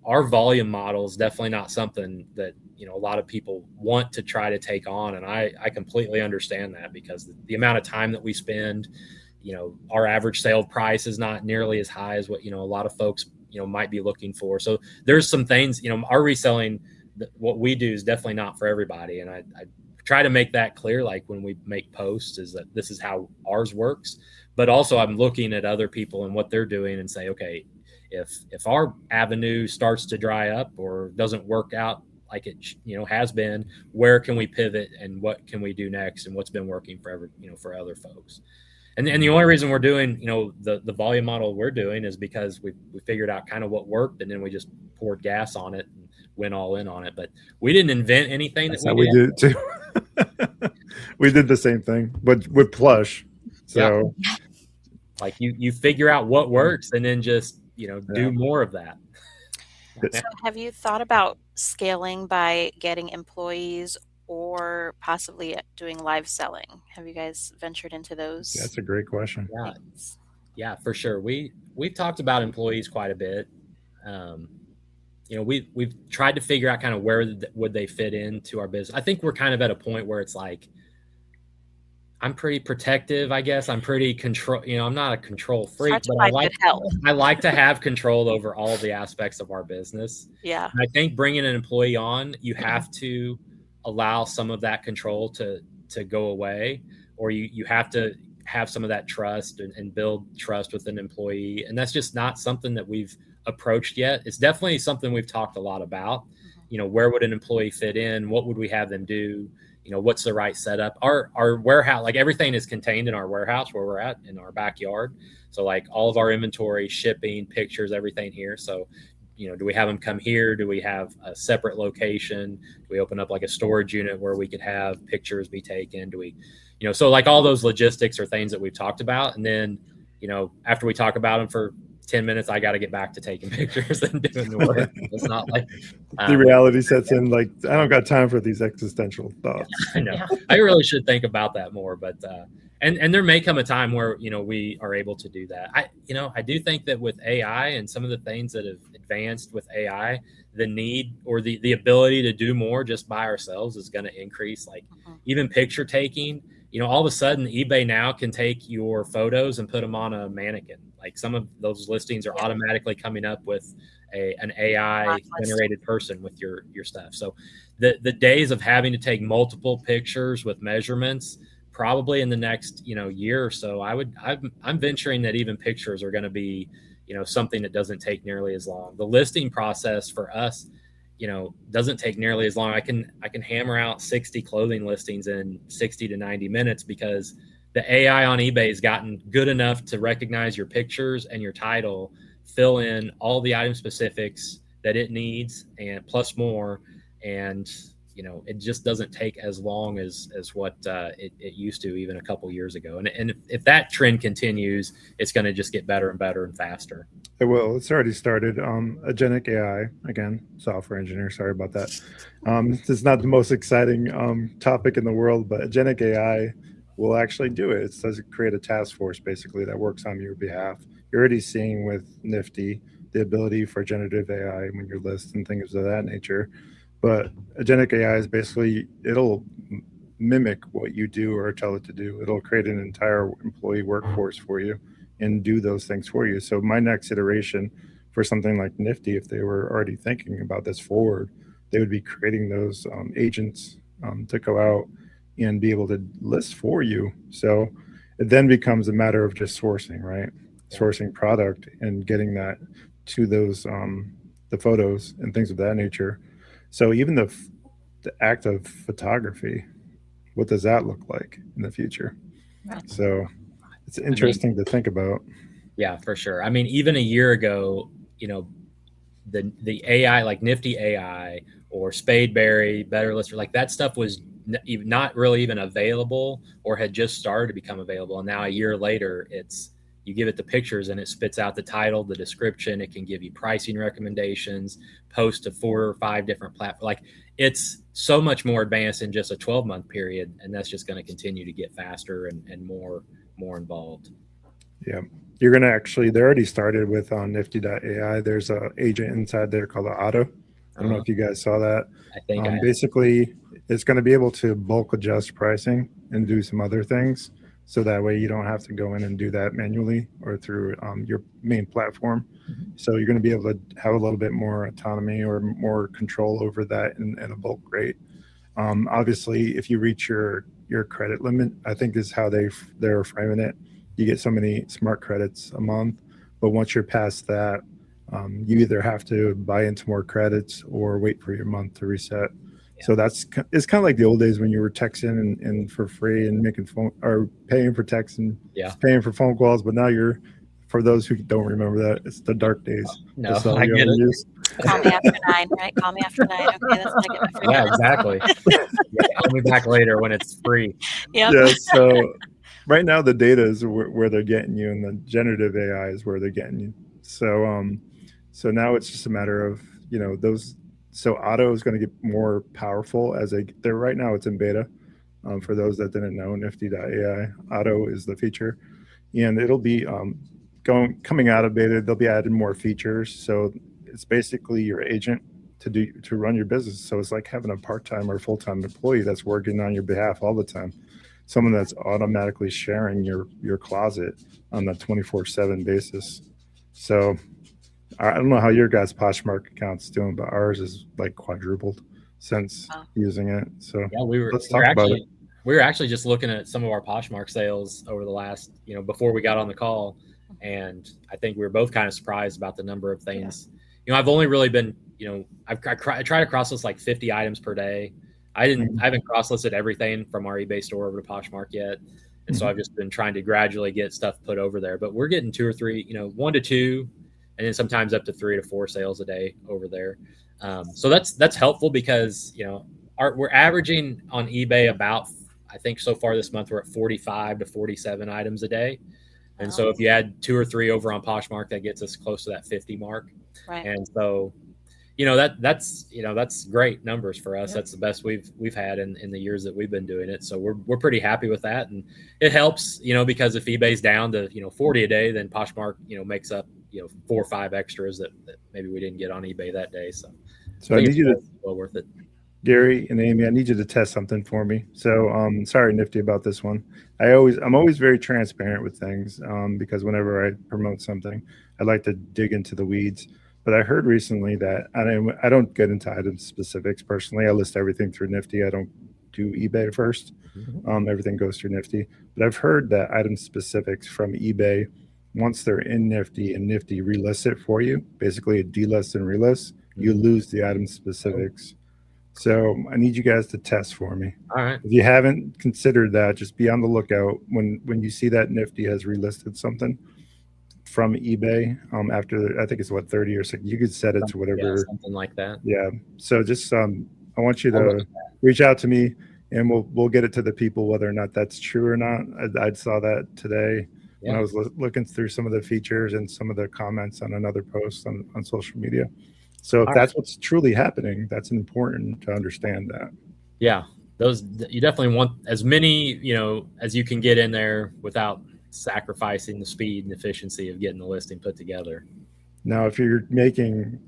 Our volume model is definitely not something that, a lot of people want to try to take on. And I completely understand that, because the amount of time that we spend, our average sale price is not nearly as high as what, a lot of folks, might be looking for. So there's some things, our reselling, what we do is definitely not for everybody. And I try to make that clear, like when we make posts, is that this is how ours works. But also I'm looking at other people and what they're doing and say, okay, if our avenue starts to dry up or doesn't work out like it has been, where can we pivot and what can we do next, and what's been working for other folks. And the only reason we're doing the volume model we're doing is because we figured out kind of what worked, and then we just poured gas on it and went all in on it. But we didn't invent anything. That's how we did it too. We did the same thing, but with plush. So like you figure out what works and then just do more of that. So have you thought about scaling by getting employees or possibly doing live selling? Have you guys ventured into those? That's a great question. Yeah, for sure. We've talked about employees quite a bit. We've tried to figure out kind of where would they fit into our business. I think we're kind of at a point where it's like, I'm pretty protective, I guess. I'm pretty control. I'm not a control It's freak, hard to but find good help. I like to have control over all the aspects of our business. Yeah. And I think bringing an employee on, you have to allow some of that control to go away, or you have to have some of that trust and build trust with an employee. And that's just not something that we've approached yet. It's definitely something we've talked a lot about. Where would an employee fit in? What would we have them do? What's the right setup? Our warehouse, like everything is contained in our warehouse where we're at in our backyard. So like all of our inventory, shipping, pictures, everything here. So, do we have them come here? Do we have a separate location? Do we open up like a storage unit where we could have pictures be taken? Do we, so like all those logistics are things that we've talked about. And then, after we talk about them for 10 minutes, I got to get back to taking pictures and doing the work. It's not like the reality sets in. Like, I don't got time for these existential thoughts. I know. I really should think about that more, but and there may come a time where we are able to do that. I do think that with AI and some of the things that have advanced with AI, the need or the ability to do more just by ourselves is going to increase. Like even picture taking. All of a sudden eBay now can take your photos and put them on a mannequin. Like some of those listings are automatically coming up with an AI generated person with your stuff. So the days of having to take multiple pictures with measurements, probably in the next, year or so, I'm venturing that even pictures are going to be, something that doesn't take nearly as long. The listing process for us, doesn't take nearly as long. I can hammer out 60 clothing listings in 60 to 90 minutes because the AI on eBay has gotten good enough to recognize your pictures and your title, fill in all the item specifics that it needs and plus more. And, it just doesn't take as long as what it used to even a couple years ago. And if that trend continues, it's going to just get better and better and faster. It will. It's already started. Agentic AI, again, software engineer. Sorry about that. This is not the most exciting topic in the world, but agentic AI will actually do it. It does create a task force basically that works on your behalf. You're already seeing with Nifty the ability for generative AI when you're lists and things of that nature. But agentic AI is basically, it'll mimic what you do or tell it to do. It'll create an entire employee workforce for you and do those things for you. So my next iteration for something like Nifty, if they were already thinking about this forward, they would be creating those agents to go out and be able to list for you. So it then becomes a matter of just sourcing, right? Sourcing product and getting that to those the photos and things of that nature. So even the act of photography, what does that look like in the future? So it's interesting to think about. Yeah, for sure. I mean, even a year ago, the AI like Nifty AI or Spadeberry, Better Lister, like that stuff was not really even available or had just started to become available. And now a year later, you give it the pictures and it spits out the title, the description. It can give you pricing recommendations, post to 4 or 5 different platforms. Like it's so much more advanced in just a 12-month period. And that's just going to continue to get faster and more involved. Yeah. You're going to actually, they already started with on nifty.ai. There's an agent inside there called Auto. I don't know if you guys saw that. I think basically it's going to be able to bulk adjust pricing and do some other things. So that way you don't have to go in and do that manually or through your main platform. So you're going to be able to have a little bit more autonomy or more control over that in a bulk rate. Obviously, if you reach your credit limit, I think is how they're framing it. You get so many smart credits a month, but once you're past that, you either have to buy into more credits or wait for your month to reset. Yeah. So it's kind of like the old days when you were texting and for free and making phone or paying for text and paying for phone calls. But now for those who don't remember that, it's the dark days. No, I get it. Call me after 9, right? Call me after 9. Okay, that's when I get my free. Yeah, exactly. Call me back later when it's free. Yep. Yeah. So right now the data is where they're getting you, and the generative AI is where they're getting you. So now it's just a matter of those. So Auto is going to get more powerful they're right now it's in beta. For those that didn't know, nifty.ai, Auto is the feature, and it'll be coming out of beta. They'll be adding more features. So it's basically your agent to run your business. So it's like having a part-time or full-time employee that's working on your behalf all the time. someone that's automatically sharing your closet on a 24/7 basis. So I don't know how your guys' Poshmark account's doing, but ours is like quadrupled since Wow. using it. So Yeah, let's talk about it. we were actually just looking at some of our Poshmark sales over the last, before we got on the call, and I think we were both kind of surprised about the number of things. I've only really been, I try to cross list like 50 items per day. I haven't cross listed everything from our eBay store over to Poshmark yet, and so I've just been trying to gradually get stuff put over there. But we're getting 2 or 3, 1 to 2, and then sometimes up to 3 to 4 sales a day over there. So that's helpful because we're averaging on eBay about, I think so far this month we're at 45 to 47 items a day. And so if you add 2 or 3 over on Poshmark, that gets us close to that 50 mark. Right. And so, that's great numbers for us. Yep. That's the best we've had in the years that we've been doing it. So we're pretty happy with that. And it helps, because if eBay's down to, 40 a day, then Poshmark, makes up, 4 or 5 extras that maybe we didn't get on eBay that day. So I need you to, well worth it. Gary and Amy, I need you to test something for me. So sorry, Nifty, about this one. I'm always very transparent with things because whenever I promote something, I like to dig into the weeds. But I heard recently that I don't get into item specifics personally. I list everything through Nifty. I don't do eBay first. Everything goes through Nifty. But I've heard that item specifics from eBay, once they're in Nifty and Nifty relists it for you, basically a delist and relist, you lose the item specifics. So I need you guys to test for me. All right. If you haven't considered that, just be on the lookout when you see that Nifty has relisted something from eBay after, I think it's 30 or 60. You could set it to whatever. Yeah, something like that. Yeah. So just I want you to reach out to me and we'll get it to the people whether or not that's true or not. I saw that today when I was looking through some of the features and some of the comments on another post on social media. So if that's what's truly happening, that's important to understand that. Yeah, you definitely want as many, as you can get in there without sacrificing the speed and efficiency of getting the listing put together. Now, if you're making,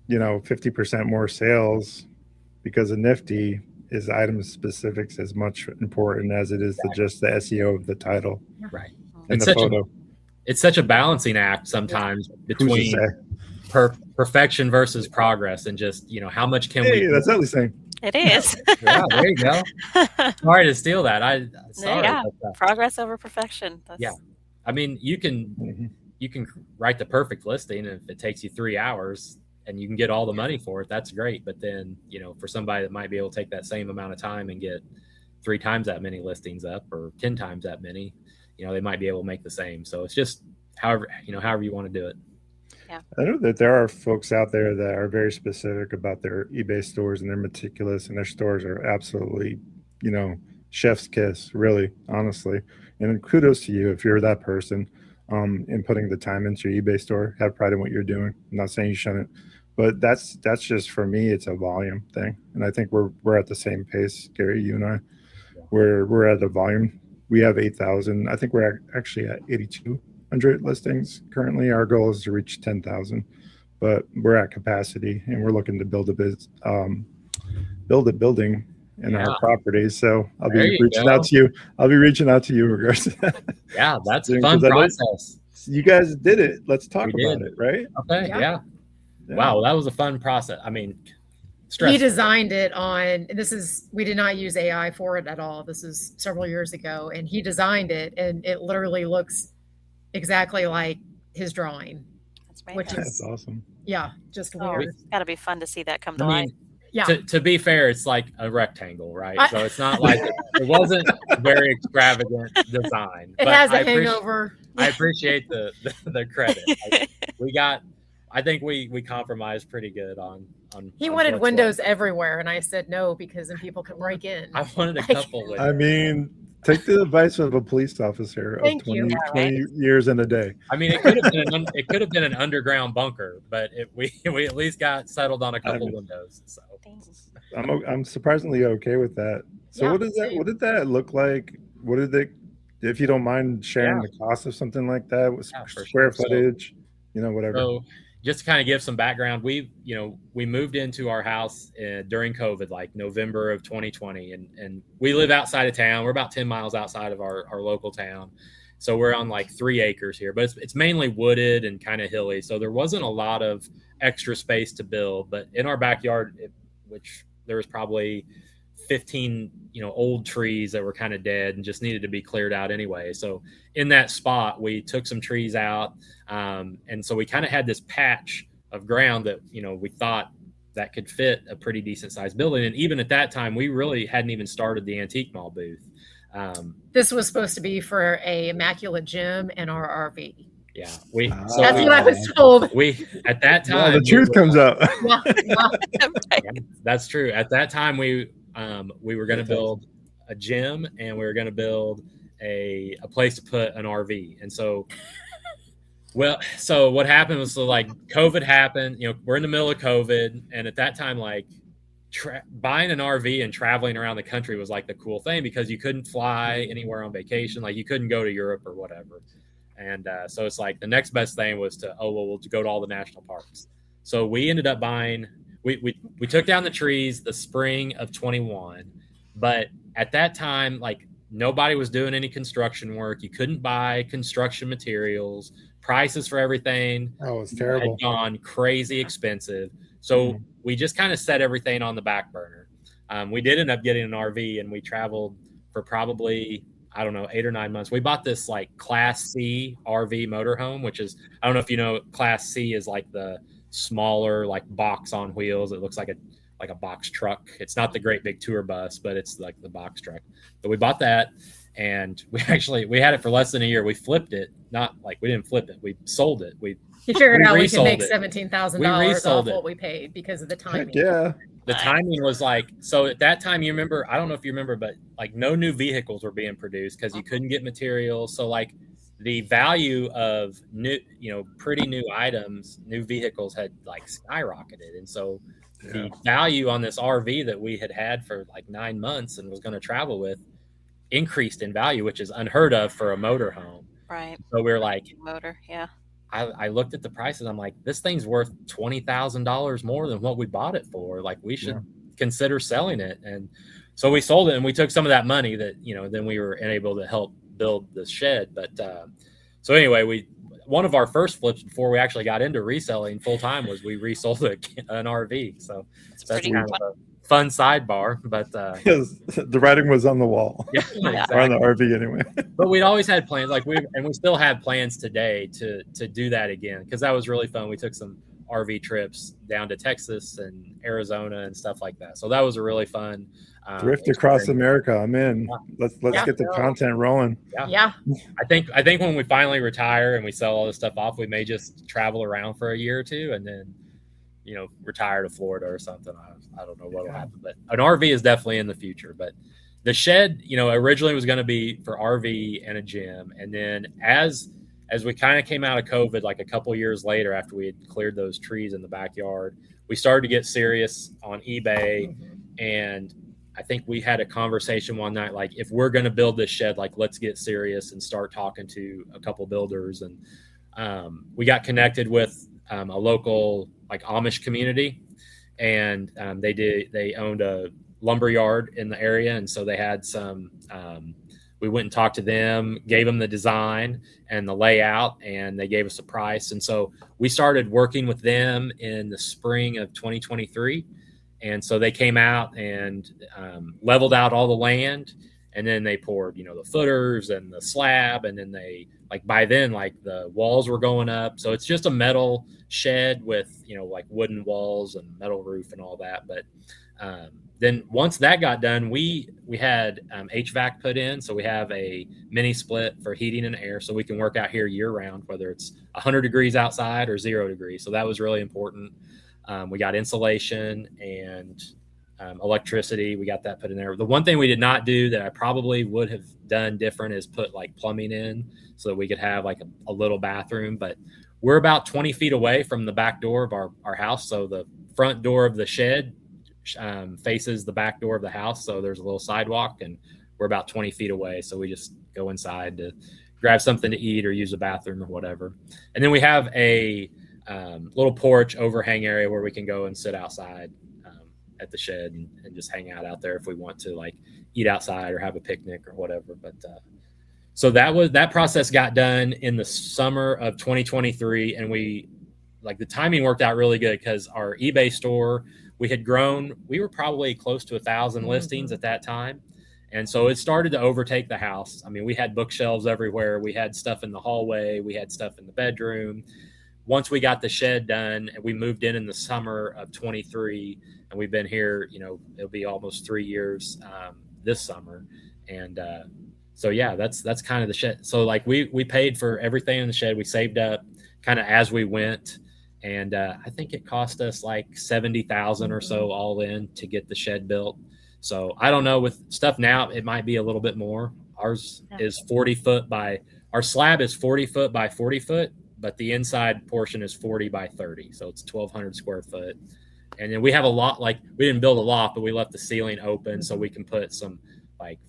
50% more sales because of Nifty, is item specifics as much important as it is to just the SEO of the title, right? And the photo. It's such a balancing act sometimes between perfection versus progress, and just how much can we? That's what we're saying. It is. Yeah, there you go. Sorry to steal that. Sorry. Yeah, progress over perfection. I mean, you can write the perfect listing, and if it takes you 3 hours and you can get all the money for it, that's great. But then, for somebody that might be able to take that same amount of time and get 3 times that many listings up or 10 times that many, they might be able to make the same. So it's just however you want to do it. Yeah. I know that there are folks out there that are very specific about their eBay stores, and they're meticulous, and their stores are absolutely, chef's kiss, really, honestly. And kudos to you if you're that person in putting the time into your eBay store. Have pride in what you're doing. I'm not saying you shouldn't, but that's just, for me, it's a volume thing. And I think we're at the same pace, Gary, you and I. We're at the volume. We have 8,000. I think we're actually at 8,200 listings currently. Our goal is to reach 10,000, but we're at capacity, and we're looking to build a building in our properties. So I'll be reaching out to you. I'll be reaching out to you in regards to that. Yeah, that's a fun process. You guys did it. Let's talk about it, right? Okay. Yeah. Wow, that was a fun process. I mean, he designed it we did not use AI for it at all. This is several years ago, and he designed it, and it literally looks exactly like his drawing. That's awesome. Yeah, just weird. It's got to be fun to see that come to life. Yeah. To be fair, it's like a rectangle, right? So it's not like it wasn't a very extravagant design. It has a hangover. I appreciate the credit. I think we compromised pretty good on. He wanted windows everywhere, and I said no because then people can break in. I wanted a couple windows. I mean, take the advice of a police officer of 20 years in a day. I mean, it could have been an underground bunker, but we at least got settled on a couple windows. So I'm surprisingly okay with that. So what did that look like? What did they? If you don't mind sharing the cost of something like that with square footage, whatever. So, just to kind of give some background, we moved into our house during COVID, like November of 2020, and we live outside of town. We're about 10 miles outside of our local town. So we're on like 3 acres here, but it's mainly wooded and kind of hilly. So there wasn't a lot of extra space to build, but in our backyard, which there was probably 15 old trees that were kind of dead and just needed to be cleared out anyway. So in that spot we took some trees out, and so we kind of had this patch of ground that we thought that could fit a pretty decent sized building. And even at that time we really hadn't even started the Antique Mall booth. This was supposed to be for a immaculate gym and our RV. Yeah, that's what I was told. We at that time, the truth comes out. Yeah, that's true. At that time, we were going to build a gym and we were going to build a place to put an RV. And so, so what happened was, like COVID happened. We're in the middle of COVID, and at that time, like buying an RV and traveling around the country was like the cool thing, because you couldn't fly anywhere on vacation. Like you couldn't go to Europe or whatever. And so it's like the next best thing was to, we'll go to all the national parks. So we ended up buying, we took down the trees the spring of 21, but at that time, like nobody was doing any construction work. You couldn't buy construction materials. Prices for everything was terrible. had gone crazy expensive. So we just kind of set everything on the back burner. We did end up getting an RV, and we traveled for probably, I don't know, 8 or 9 months. We bought this like Class C RV motorhome, which is, I don't know if you know, Class C is like the smaller, like box on wheels. It looks like a box truck. It's not the great big tour bus, but it's like the box truck. But we bought that, and we had it for less than a year. We flipped it. Not like we didn't flip it. We sold it. We figured out we could make $17,000 off what we paid because of the timing. Heck yeah. The timing was like, so at that time, you remember, I don't know if you remember, but like no new vehicles were being produced because you couldn't get materials. So like the value of new, pretty new items, new vehicles had like skyrocketed. And so the value on this RV that we had for like 9 months and was going to travel with increased in value, which is unheard of for a motorhome. Right. So we were like, motor. Yeah. I looked at the prices. I'm like, this thing's worth $20,000 more than what we bought it for. Like we should consider selling it. And so we sold it, and we took some of that money that, then we were able to help build the shed. But so anyway, one of our first flips before we actually got into reselling full time was we resold an RV. So that's kind of a fun sidebar, but the writing was on the wall. Yeah, exactly. Or on the RV anyway. But we'd always had plans, like we still have plans today to do that again, because that was really fun. We took some RV trips down to Texas and Arizona and stuff like that. So that was a really fun drift across America. I'm in. Let's get the content rolling. Yeah. I think when we finally retire and we sell all this stuff off, we may just travel around for a year or two and then retire to Florida or something. I don't know what will happen, but an RV is definitely in the future. But the shed, originally was going to be for RV and a gym. And then as we kind of came out of COVID, like a couple years later, after we had cleared those trees in the backyard, we started to get serious on eBay. And I think we had a conversation one night, like, if we're going to build this shed, like, let's get serious and start talking to a couple builders. And we got connected with a local like Amish community, and they owned a lumber yard in the area, and so they had some. We went and talked to them, gave them the design and the layout, and they gave us a price. And so we started working with them in the spring of 2023. And so they came out and leveled out all the land, and then they poured, the footers and the slab, and then they, like, by then, like, the walls were going up. So it's just a metal shed with, like wooden walls and metal roof and all that. But then once that got done, we had HVAC put in. So we have a mini split for heating and air, so we can work out here year round, whether it's 100 degrees outside or 0 degrees. So that was really important. We got insulation and electricity. We got that put in there. The one thing we did not do that I probably would have done different is put like plumbing in so that we could have like a little bathroom. But we're about 20 feet away from the back door of our house. So the front door of the shed faces the back door of the house. So there's a little sidewalk, and we're about 20 feet away. So we just go inside to grab something to eat or use the bathroom or whatever. And then we have a little porch overhang area where we can go and sit outside at the shed and just hang out there if we want to, like eat outside or have a picnic or whatever. But so that process got done in the summer of 2023, and the timing worked out really good because our eBay store, we had grown. We were probably close to 1,000 listings at that time. And so it started to overtake the house. I mean, we had bookshelves everywhere. We had stuff in the hallway. We had stuff in the bedroom. Once we got the shed done, and we moved in the summer of 23, and we've been here, it'll be almost 3 years this summer. And so, yeah, that's kind of the shed. So like we paid for everything in the shed. We saved up kind of as we went. And I think it cost us like 70,000 or so all in to get the shed built. So I don't know, with stuff now, it might be a little bit more. Ours is 40 foot our slab is 40 foot by 40 foot, but the inside portion is 40 by 30. So it's 1,200 square foot. And then we have a lot, like we didn't build a loft, but we left the ceiling open so we can put some like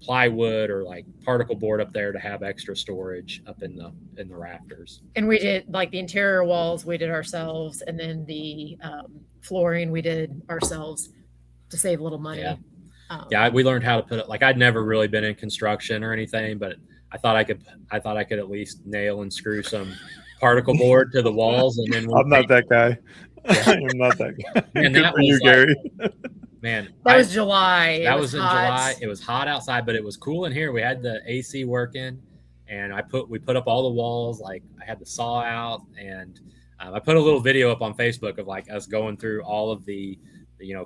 plywood or like particle board up there to have extra storage up in the rafters. And we did like the interior walls, we did ourselves, and then the flooring we did ourselves to save a little money. Yeah, we learned how to put it. Like I'd never really been in construction or anything, but I thought I could at least nail and screw some particle board to the walls, and then I'm not that guy. I'm not that guy. And Good that for you, was Gary. That was July. That was in July. It was hot outside, but it was cool in here. We had the AC working, and we put up all the walls. Like I had the saw out, and I put a little video up on Facebook of like us going through all of the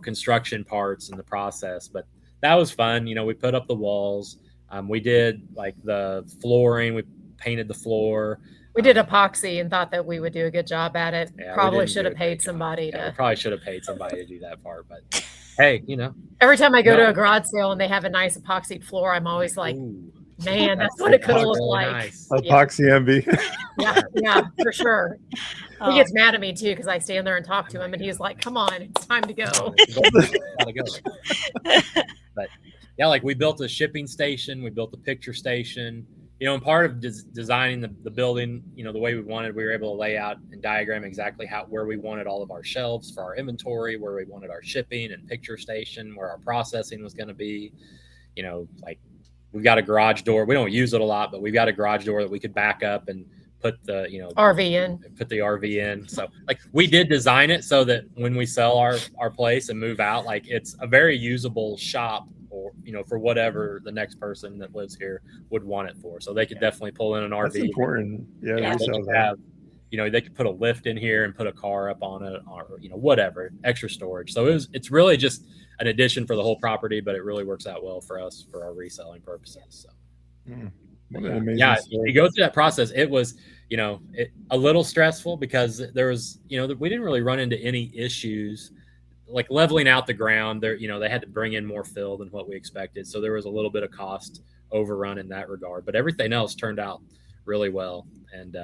construction parts and the process. But that was fun. We put up the walls. We did like the flooring. We painted the floor. We did epoxy and thought that we would do a good job at it. Yeah, probably should have paid somebody to. Probably should have paid somebody to do that part, but hey, Every time I go to a garage sale and they have a nice epoxied floor, I'm always like, ooh, man, that's what it could have looked like. Nice. Epoxy envy. Yeah, for sure. He gets mad at me too because I stand there and talk to him, and he's like, "Come on, it's time to go." Gotta go. But yeah, like we built a shipping station, we built a picture station. And part of designing the building, the way we wanted, we were able to lay out and diagram exactly where we wanted all of our shelves for our inventory, where we wanted our shipping and picture station, where our processing was going to be. Like we've got a garage door. We don't use it a lot, but we've got a garage door that we could back up and put the RV in. Put the RV in. So like we did design it so that when we sell our place and move out, like it's a very usable shop, or for whatever the next person that lives here would want it for. So they could definitely pull in an RV. That's important. Yeah, they could have, they could put a lift in here and put a car up on it, or whatever, extra storage. So it's really just an addition for the whole property, but it really works out well for us for our reselling purposes. So you go through that process. It was a little stressful because there was we didn't really run into any issues like leveling out the ground there. They had to bring in more fill than what we expected, so there was a little bit of cost overrun in that regard, but everything else turned out really well. And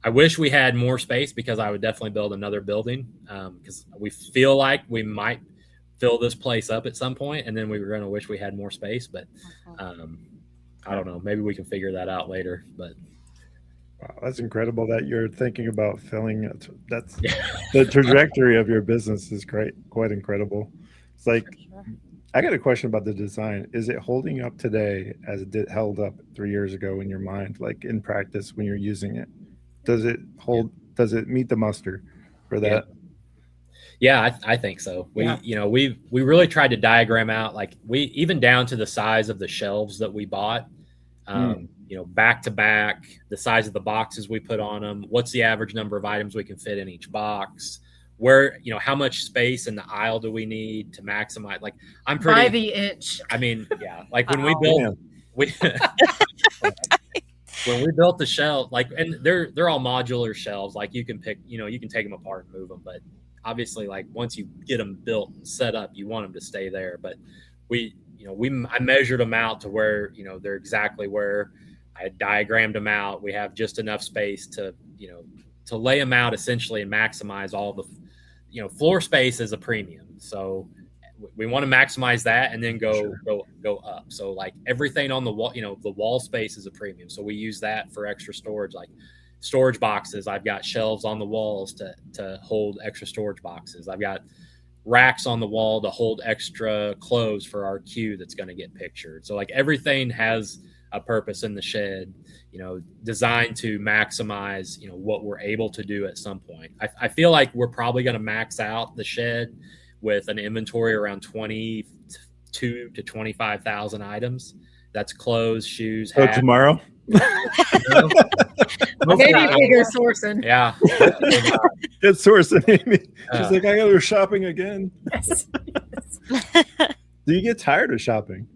I wish we had more space, because I would definitely build another building, because we feel like we might fill this place up at some point, and then we were going to wish we had more space, but I don't know, maybe we can figure that out later. But wow, that's incredible that you're thinking about filling it. That's the trajectory of your business is quite incredible. It's like, I got a question about the design. Is it holding up today as it held up 3 years ago in your mind, like in practice when you're using it? Does it hold? Does it meet the muster for that? Yeah, I think so. We really tried to diagram out, like even down to the size of the shelves that we bought. Back to back, the size of the boxes we put on them, what's the average number of items we can fit in each box, where, how much space in the aisle do we need to maximize? Like I'm pretty by the inch. I mean, yeah, like when we built, when we built the shelf, like, and they're all modular shelves. Like you can pick, you can take them apart and move them, but obviously, like once you get them built and set up, you want them to stay there. But I measured them out to where, they're exactly where I had diagrammed them out. We have just enough space to lay them out essentially and maximize all the, floor space is a premium. So we want to maximize that and then go up. So like everything on the wall, the wall space is a premium. So we use that for extra storage. Like, storage boxes. I've got shelves on the walls to hold extra storage boxes. I've got racks on the wall to hold extra clothes for our queue that's going to get pictured. So like everything has a purpose in the shed, designed to maximize, what we're able to do at some point. I feel like we're probably going to max out the shed with an inventory around 22 to 25,000 items. That's clothes, shoes, So hats. tomorrow? Maybe bigger sourcing. Yeah. It's sourcing, Amy. She's like, I gotta go shopping again. Yes. Do you get tired of shopping?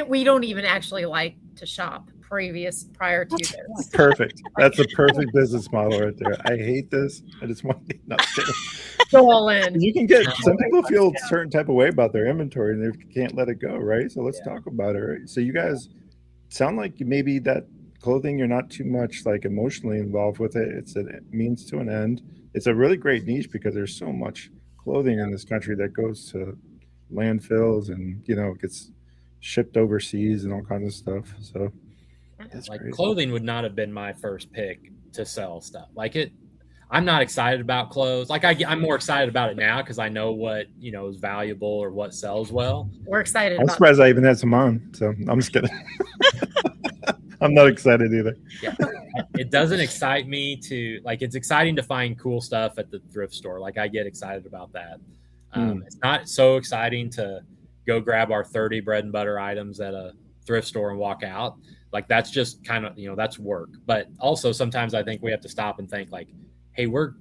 We don't even actually like to shop prior to this. Perfect. That's a perfect business model right there. I hate this. I just want to not kidding. Go all in. You can get some people feel a certain type of way about their inventory and they can't let it go, right? So let's talk about it, right? So you guys sound like maybe that clothing, you're not too much like emotionally involved with it. It's a means to an end. It's a really great niche because there's so much clothing in this country that goes to landfills and gets shipped overseas and all kinds of stuff. So that's like crazy. Clothing would not have been my first pick to sell stuff. I'm not excited about clothes. I'm more excited about it now because I know what is valuable or what sells well. We're excited. I'm surprised I even had some on. So I'm just kidding. I'm not excited either. Yeah, it doesn't excite me to it's exciting to find cool stuff at the thrift store. I get excited about that. It's not so exciting to go grab our 30 bread and butter items at a thrift store and walk out. That's just kind of that's work. But also sometimes I think we have to stop and think hey, we're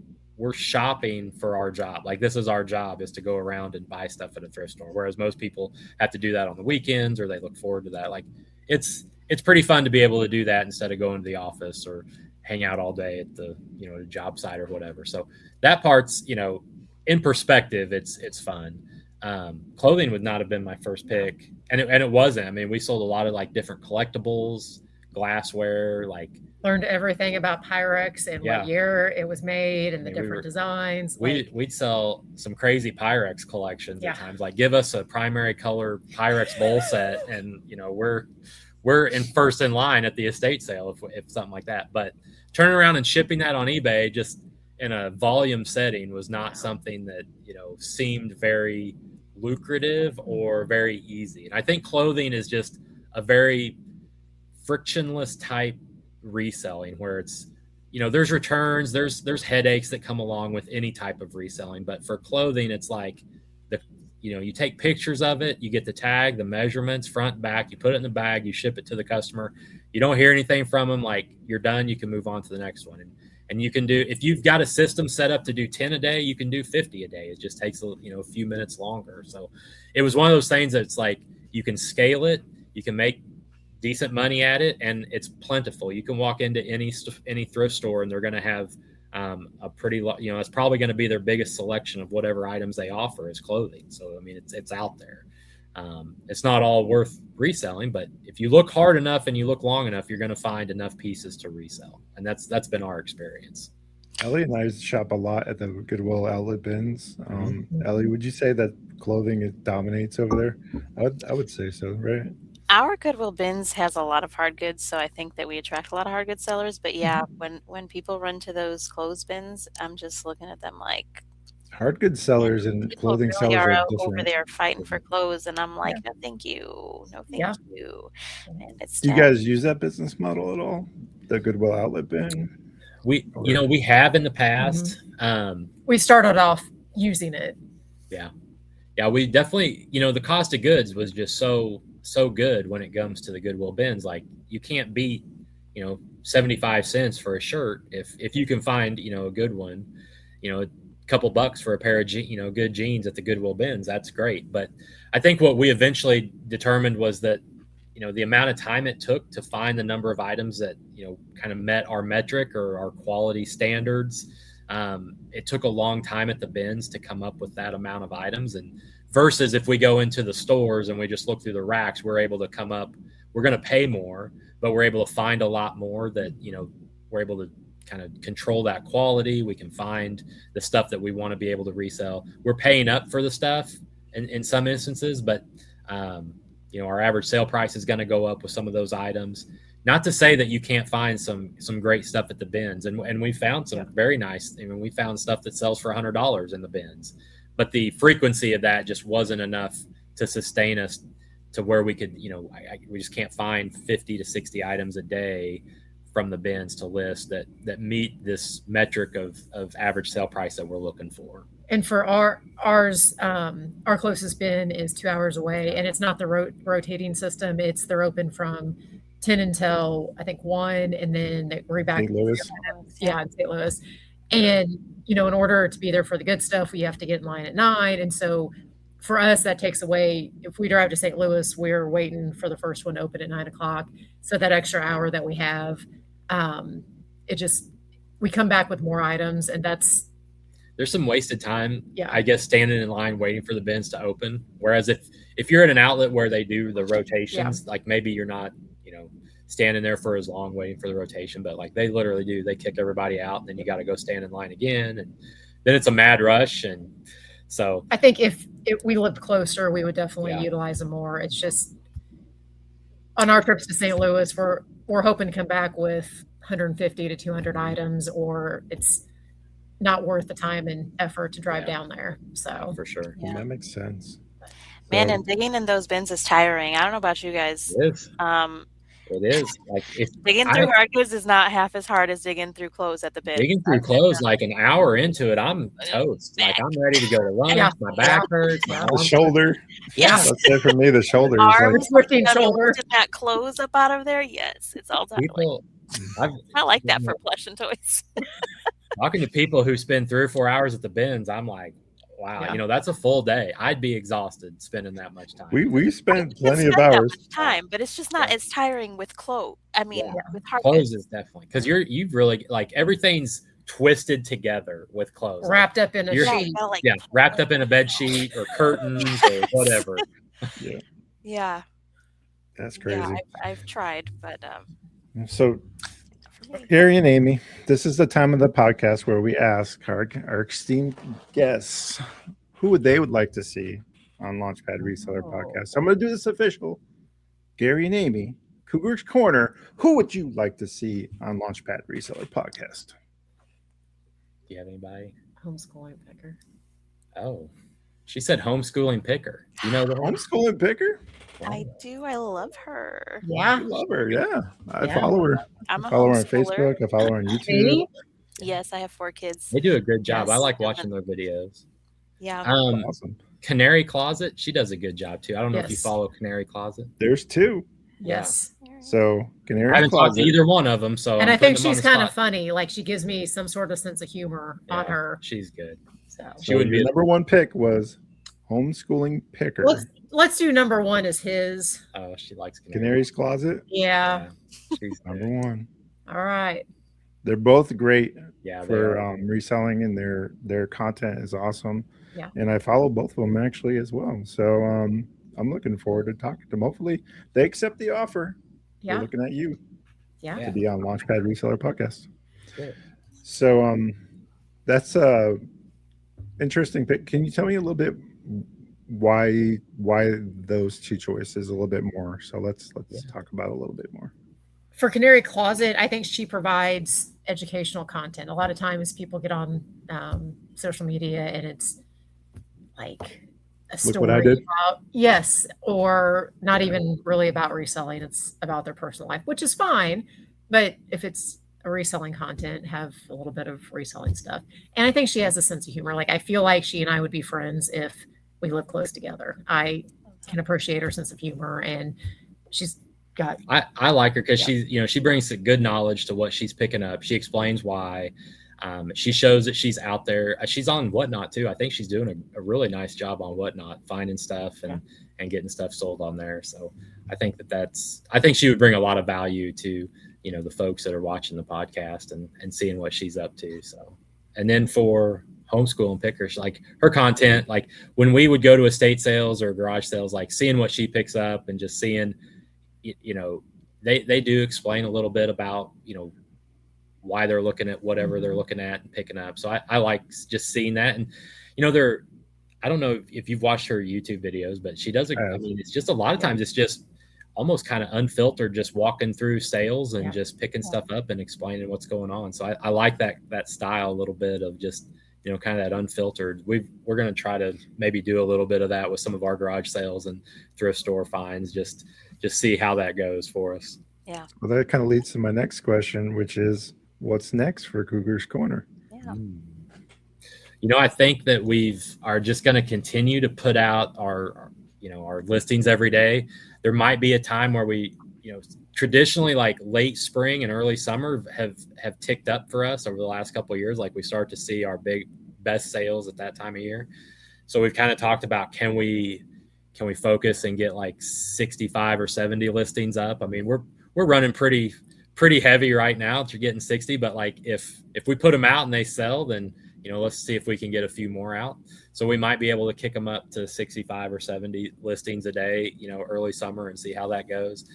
shopping for our job. This is our job, is to go around and buy stuff at a thrift store. Whereas most people have to do that on the weekends or they look forward to that. It's pretty fun to be able to do that instead of going to the office or hang out all day at the the job site or whatever. So that part's in perspective, it's fun. Clothing would not have been my first pick, and it wasn't. I mean, we sold a lot of different collectibles, glassware, learned everything about Pyrex and what year it was made and the different designs. We'd sell some crazy Pyrex collections at times. Give us a primary color Pyrex bowl set, and we're first in line at the estate sale if something like that. But turning around and shipping that on eBay just in a volume setting was not something that seemed very lucrative or very easy. And I think clothing is just a very frictionless type reselling where it's there's returns, there's headaches that come along with any type of reselling. But for clothing, it's you take pictures of it, you get the tag, the measurements, front, back, you put it in the bag, you ship it to the customer. You don't hear anything from them. You're done, you can move on to the next one. And you can do, if you've got a system set up to do 10 a day, you can do 50 a day. It just takes a few minutes longer. So it was one of those things that's you can scale it, you can make decent money at it, and it's plentiful. You can walk into any thrift store and they're going to have a pretty, it's probably going to be their biggest selection of whatever items they offer is clothing. So, I mean, it's out there. It's not all worth reselling, but if you look hard enough and you look long enough, you're going to find enough pieces to resell. And that's been our experience. Ellie and I shop a lot at the Goodwill outlet bins. Ellie, would you say that clothing dominates over there? I would say so, right? Our Goodwill bins has a lot of hard goods, so I think that we attract a lot of hard goods sellers. But yeah, when people run to those clothes bins, I'm just looking at them hard goods sellers and clothing really sellers are over different. there fighting for clothes, and I'm like, no, thank you, no, thank you. And it's Do you guys use that business model at all? The Goodwill outlet bin? We have in the past. We started off using it. Yeah, we definitely, the cost of goods was just so good when it comes to the Goodwill bins. You can't beat, 75 cents for a shirt if you can find, a good one, a couple bucks for a pair of good jeans at the Goodwill bins. That's great. But I think what we eventually determined was that, the amount of time it took to find the number of items that, kind of met our metric or our quality standards. It took a long time at the bins to come up with that amount of items. And versus if we go into the stores and we just look through the racks, we're able to come up, we're going to pay more, but we're able to find a lot more that, we're able to kind of control that quality. We can find the stuff that we want to be able to resell. We're paying up for the stuff in some instances, but our average sale price is going to go up with some of those items. Not to say that you can't find some great stuff at the bins, and we found some very nice. We found stuff that sells for $100 in the bins, but the frequency of that just wasn't enough to sustain us to where we could, we just can't find 50 to 60 items a day from the bins to list that meet this metric of average sale price that we're looking for. And for ours, our closest bin is 2 hours away, and it's not the rotating system. They're open from 10 until I think 1, and then they back. St. Louis. Yeah, in St. Louis. And in order to be there for the good stuff, we have to get in line at 9. And so for us, that takes away. If we drive to St. Louis, we're waiting for the first one to open at 9 o'clock. So that extra hour that we have, we come back with more items, and there's some wasted time, yeah, I guess, standing in line waiting for the bins to open. Whereas if you're at an outlet where they do the rotations, like maybe you're not, standing there for as long waiting for the rotation, but like they literally do, they kick everybody out, and then you got to go stand in line again, and then it's a mad rush. And so I think if we lived closer, we would definitely utilize them more. It's just on our trips to St. Louis, we're hoping to come back with 150 to 200 items, or it's not worth the time and effort to drive down there. So for sure. Yeah. That makes sense. Man, and digging in those bins is tiring. I don't know about you guys. It is. Like digging through hard goods is not half as hard as digging through clothes at the bin. Digging through clothes, like an hour into it, I'm toast. Like I'm ready to go to lunch. Yeah. My back hurts. The shoulder. Yeah. That's it for me. The shoulder is Arms lifting shoulder. That clothes up out of there. Yes, it's all done. I like that for plush and toys. Talking to people who spend 3 or 4 hours at the bins, I'm like, wow, that's a full day. I'd be exhausted spending that much time. We spent plenty of hours. That much time, but it's just not as tiring with clothes. I mean, with hard clothes is definitely because you've really like everything's twisted together with clothes, wrapped up in a sheet. Wrapped up in a bed sheet or curtains or whatever. Yeah, that's crazy. Yeah, I've tried, but so. Gary and Amy, this is the time of the podcast where we ask our esteemed guests who they would like to see on Launchpad Reseller podcast. So I'm going to do this official. Gary and Amy, Cougars Corner, who would you like to see on Launchpad Reseller podcast? Do you have anybody? Homeschooling picker. Oh, she said homeschooling picker. You know the homeschooling picker? I do. I love her. Yeah. I love her. Yeah. I follow her. I follow her on Facebook. I follow her on YouTube. Yes, I have 4 kids. They do a good job. I like watching their videos. Yeah. Awesome. Canary Closet, she does a good job too. I don't know if you follow Canary Closet. There's 2. Yes. So Canary I haven't Closet. talked to either one of them. So and I think she's kind of funny. Like she gives me some sort of sense of humor on her. She's good. So she would be number 1 pick was homeschooling picker. Let's do number 1 is his. Oh, she likes Canary's Closet. Yeah. She's number 1. All right. They're both great for reselling, and their content is awesome. Yeah. And I follow both of them actually as well. So I'm looking forward to talking to them. Hopefully they accept the offer. Yeah. We're looking at you. Yeah. To be on Launchpad Reseller podcast. Good. So that's interesting pick. Can you tell me a little bit why those 2 choices a little bit more? So let's talk about it a little bit more. For Canary Closet, I think she provides educational content. A lot of times people get on social media and it's like a story what I did. about, or not even really about reselling. It's about their personal life, which is fine. But if it's a reselling content, have a little bit of reselling stuff. And I think she has a sense of humor. Like I feel like she and I would be friends if we live close together. I can appreciate her sense of humor, and she's got. I like her because she's she brings a good knowledge to what she's picking up. She explains why. She shows that she's out there. She's on Whatnot too. I think she's doing a really nice job on Whatnot, finding stuff and getting stuff sold on there. So I think I think she would bring a lot of value to the folks that are watching the podcast and seeing what she's up to. So, and then for homeschooling pickers, like her content, like when we would go to estate sales or garage sales, like seeing what she picks up and just seeing, they do explain a little bit about, why they're looking at whatever they're looking at and picking up. So I like just seeing that. And, I don't know if you've watched her YouTube videos, but she does. I mean, it's just a lot of times it's just almost kind of unfiltered, just walking through sales and just picking stuff up and explaining what's going on. So I like that style a little bit of just, kind of that unfiltered. We're going to try to maybe do a little bit of that with some of our garage sales and thrift store finds, just see how that goes for us. Yeah. Well, that kind of leads to my next question, which is what's next for Cougars Corner? Yeah. I think that are just going to continue to put out our listings every day. There might be a time where we, traditionally like late spring and early summer have ticked up for us over the last couple of years. Like we start to see our best sales at that time of year. So we've kind of talked about, can we focus and get like 65 or 70 listings up? I mean, we're running pretty heavy right now. You're getting 60, but like if we put them out and they sell, then let's see if we can get a few more out. So we might be able to kick them up to 65 or 70 listings a day, early summer, and see how that goes.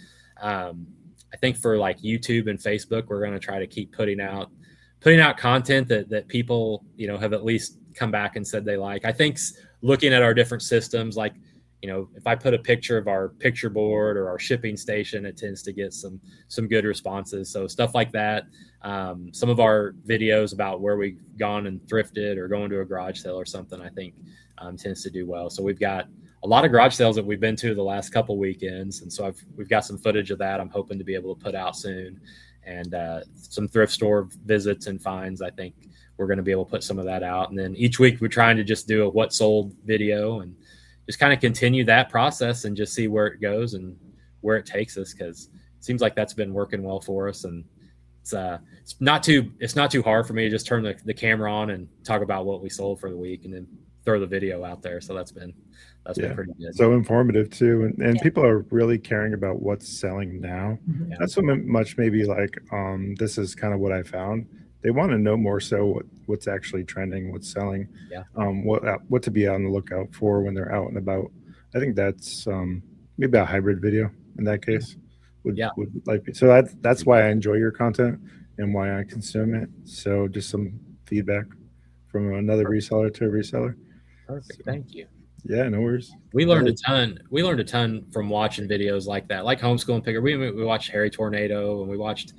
I think for like YouTube and Facebook, we're going to try to keep putting out content that people, have at least come back and said they like. I think looking at our different systems, like, if I put a picture of our picture board or our shipping station, it tends to get some good responses. So stuff like that. Some of our videos about where we've gone and thrifted or going to a garage sale or something, I think tends to do well. So we've got a lot of garage sales that we've been to the last couple weekends. And so we've got some footage of that I'm hoping to be able to put out soon. And some thrift store visits and finds, I think we're going to be able to put some of that out. And then each week we're trying to just do a what sold video and just kind of continue that process and just see where it goes and where it takes us, because it seems like that's been working well for us. And it's not too hard for me to just turn the camera on and talk about what we sold for the week and then throw the video out there. So that's been pretty good. So informative too. And people are really caring about what's selling now. Yeah. Not so much maybe like, this is kind of what I found. They want to know more so what's actually trending, what's selling, what to be on the lookout for when they're out and about. I think that's maybe a hybrid video in that case. Would like so that's why I enjoy your content and why I consume it. So just some feedback from another reseller to a reseller. Perfect. Thank you. Yeah, no worries. We learned a ton. We learned a ton from watching videos like that, like Homeschool and Picker. We watched Harry Tornado and we watched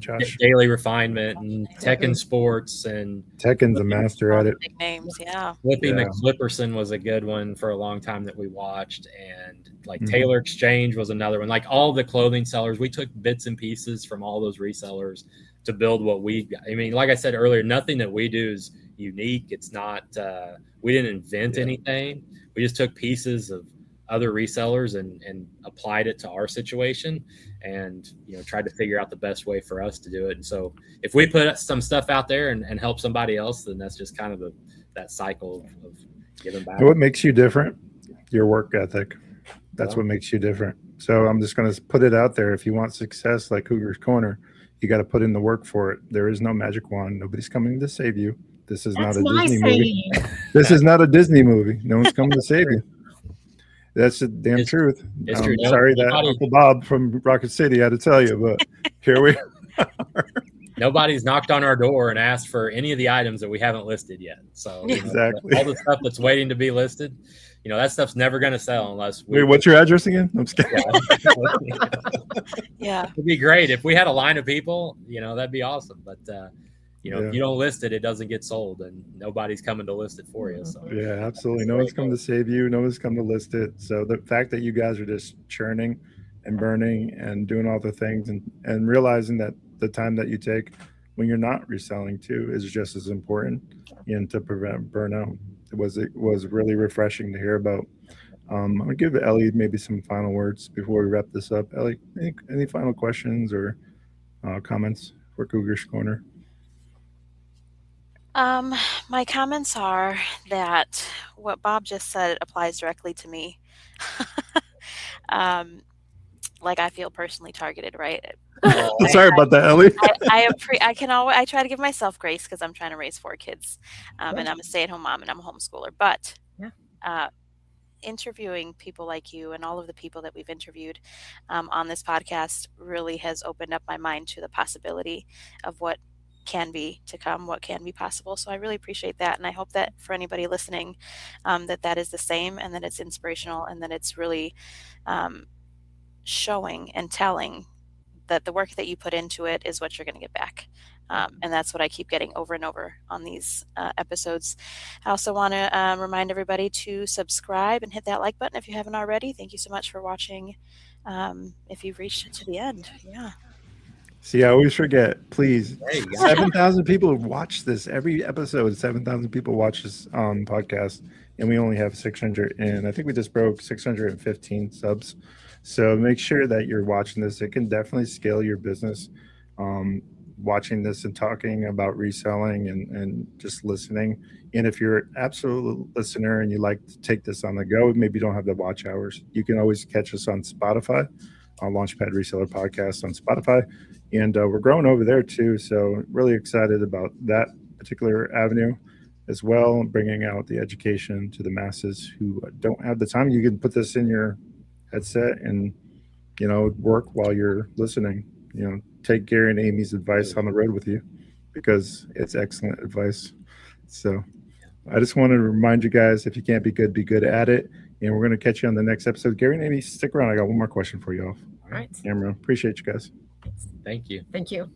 Josh Daily Refinement and Tekken Sports, and Tekken's a master at it. Big names, yeah. Flippy McFlipperson was a good one for a long time that we watched, and like Taylor Exchange was another one. Like all the clothing sellers, we took bits and pieces from all those resellers to build what we got. I mean, like I said earlier, nothing that we do is unique. It's not we didn't invent anything. We just took pieces of other resellers and applied it to our situation, and tried to figure out the best way for us to do it. And so if we put some stuff out there and help somebody else, then that's just kind of that cycle of giving back. And what makes you different? Your work ethic. That's what makes you different. So I'm just going to put it out there. If you want success like Cougars Corner, you got to put in the work for it. There is no magic wand. Nobody's coming to save you. This is not a Disney movie. This is not a Disney movie. No one's coming to save you. That's the damn truth. It's true. Sorry that Uncle Bob from Rocket City had to tell you, but here we are. Nobody's knocked on our door and asked for any of the items that we haven't listed yet. So exactly, all the stuff that's waiting to be listed, that stuff's never going to sell unless Wait, what's your address again? I'm scared. Yeah. It'd be great if we had a line of people, that'd be awesome. But if you don't list it, it doesn't get sold, and nobody's coming to list it for you. So yeah, absolutely. No one's come to save you. No one's come to list it. So the fact that you guys are just churning and burning and doing all the things and realizing that the time that you take when you're not reselling too is just as important and to prevent burnout. It was really refreshing to hear about. I'm gonna give Ellie maybe some final words before we wrap this up. Ellie, any final questions or comments for Cougars Corner? My comments are that what Bob just said applies directly to me. Like I feel personally targeted, right? Sorry about that, Ellie. I try to give myself grace because I'm trying to raise 4 kids, and I'm a stay-at-home mom and I'm a homeschooler. But interviewing people like you and all of the people that we've interviewed on this podcast really has opened up my mind to the possibility of what can be to come, what can be possible. So I really appreciate that. And I hope that for anybody listening, that is the same, and that it's inspirational, and that it's really showing and telling that the work that you put into it is what you're going to get back. And that's what I keep getting over and over on these episodes. I also want to remind everybody to subscribe and hit that like button if you haven't already. Thank you so much for watching. If you've reached it to the end. Yeah. See, I always forget. Please, There you go. 7,000 people watch this every episode. 7,000 people watch this podcast, and we only have 600. And I think we just broke 615 subs. So make sure that you're watching this. It can definitely scale your business. Watching this and talking about reselling and just listening. And if you're an absolute listener and you like to take this on the go, maybe you don't have the watch hours, you can always catch us on Spotify, on Launchpad Reseller podcast on Spotify. And we're growing over there too. So really excited about that particular avenue as well, bringing out the education to the masses who don't have the time. You can put this in your headset and, work while you're listening. Take Gary and Amy's advice on the road with you, because it's excellent advice. So I just want to remind you guys, if you can't be good at it. And we're going to catch you on the next episode. Gary and Amy, stick around. I got one more question for you all. All right. Camera. Appreciate you guys. Thank you. Thank you.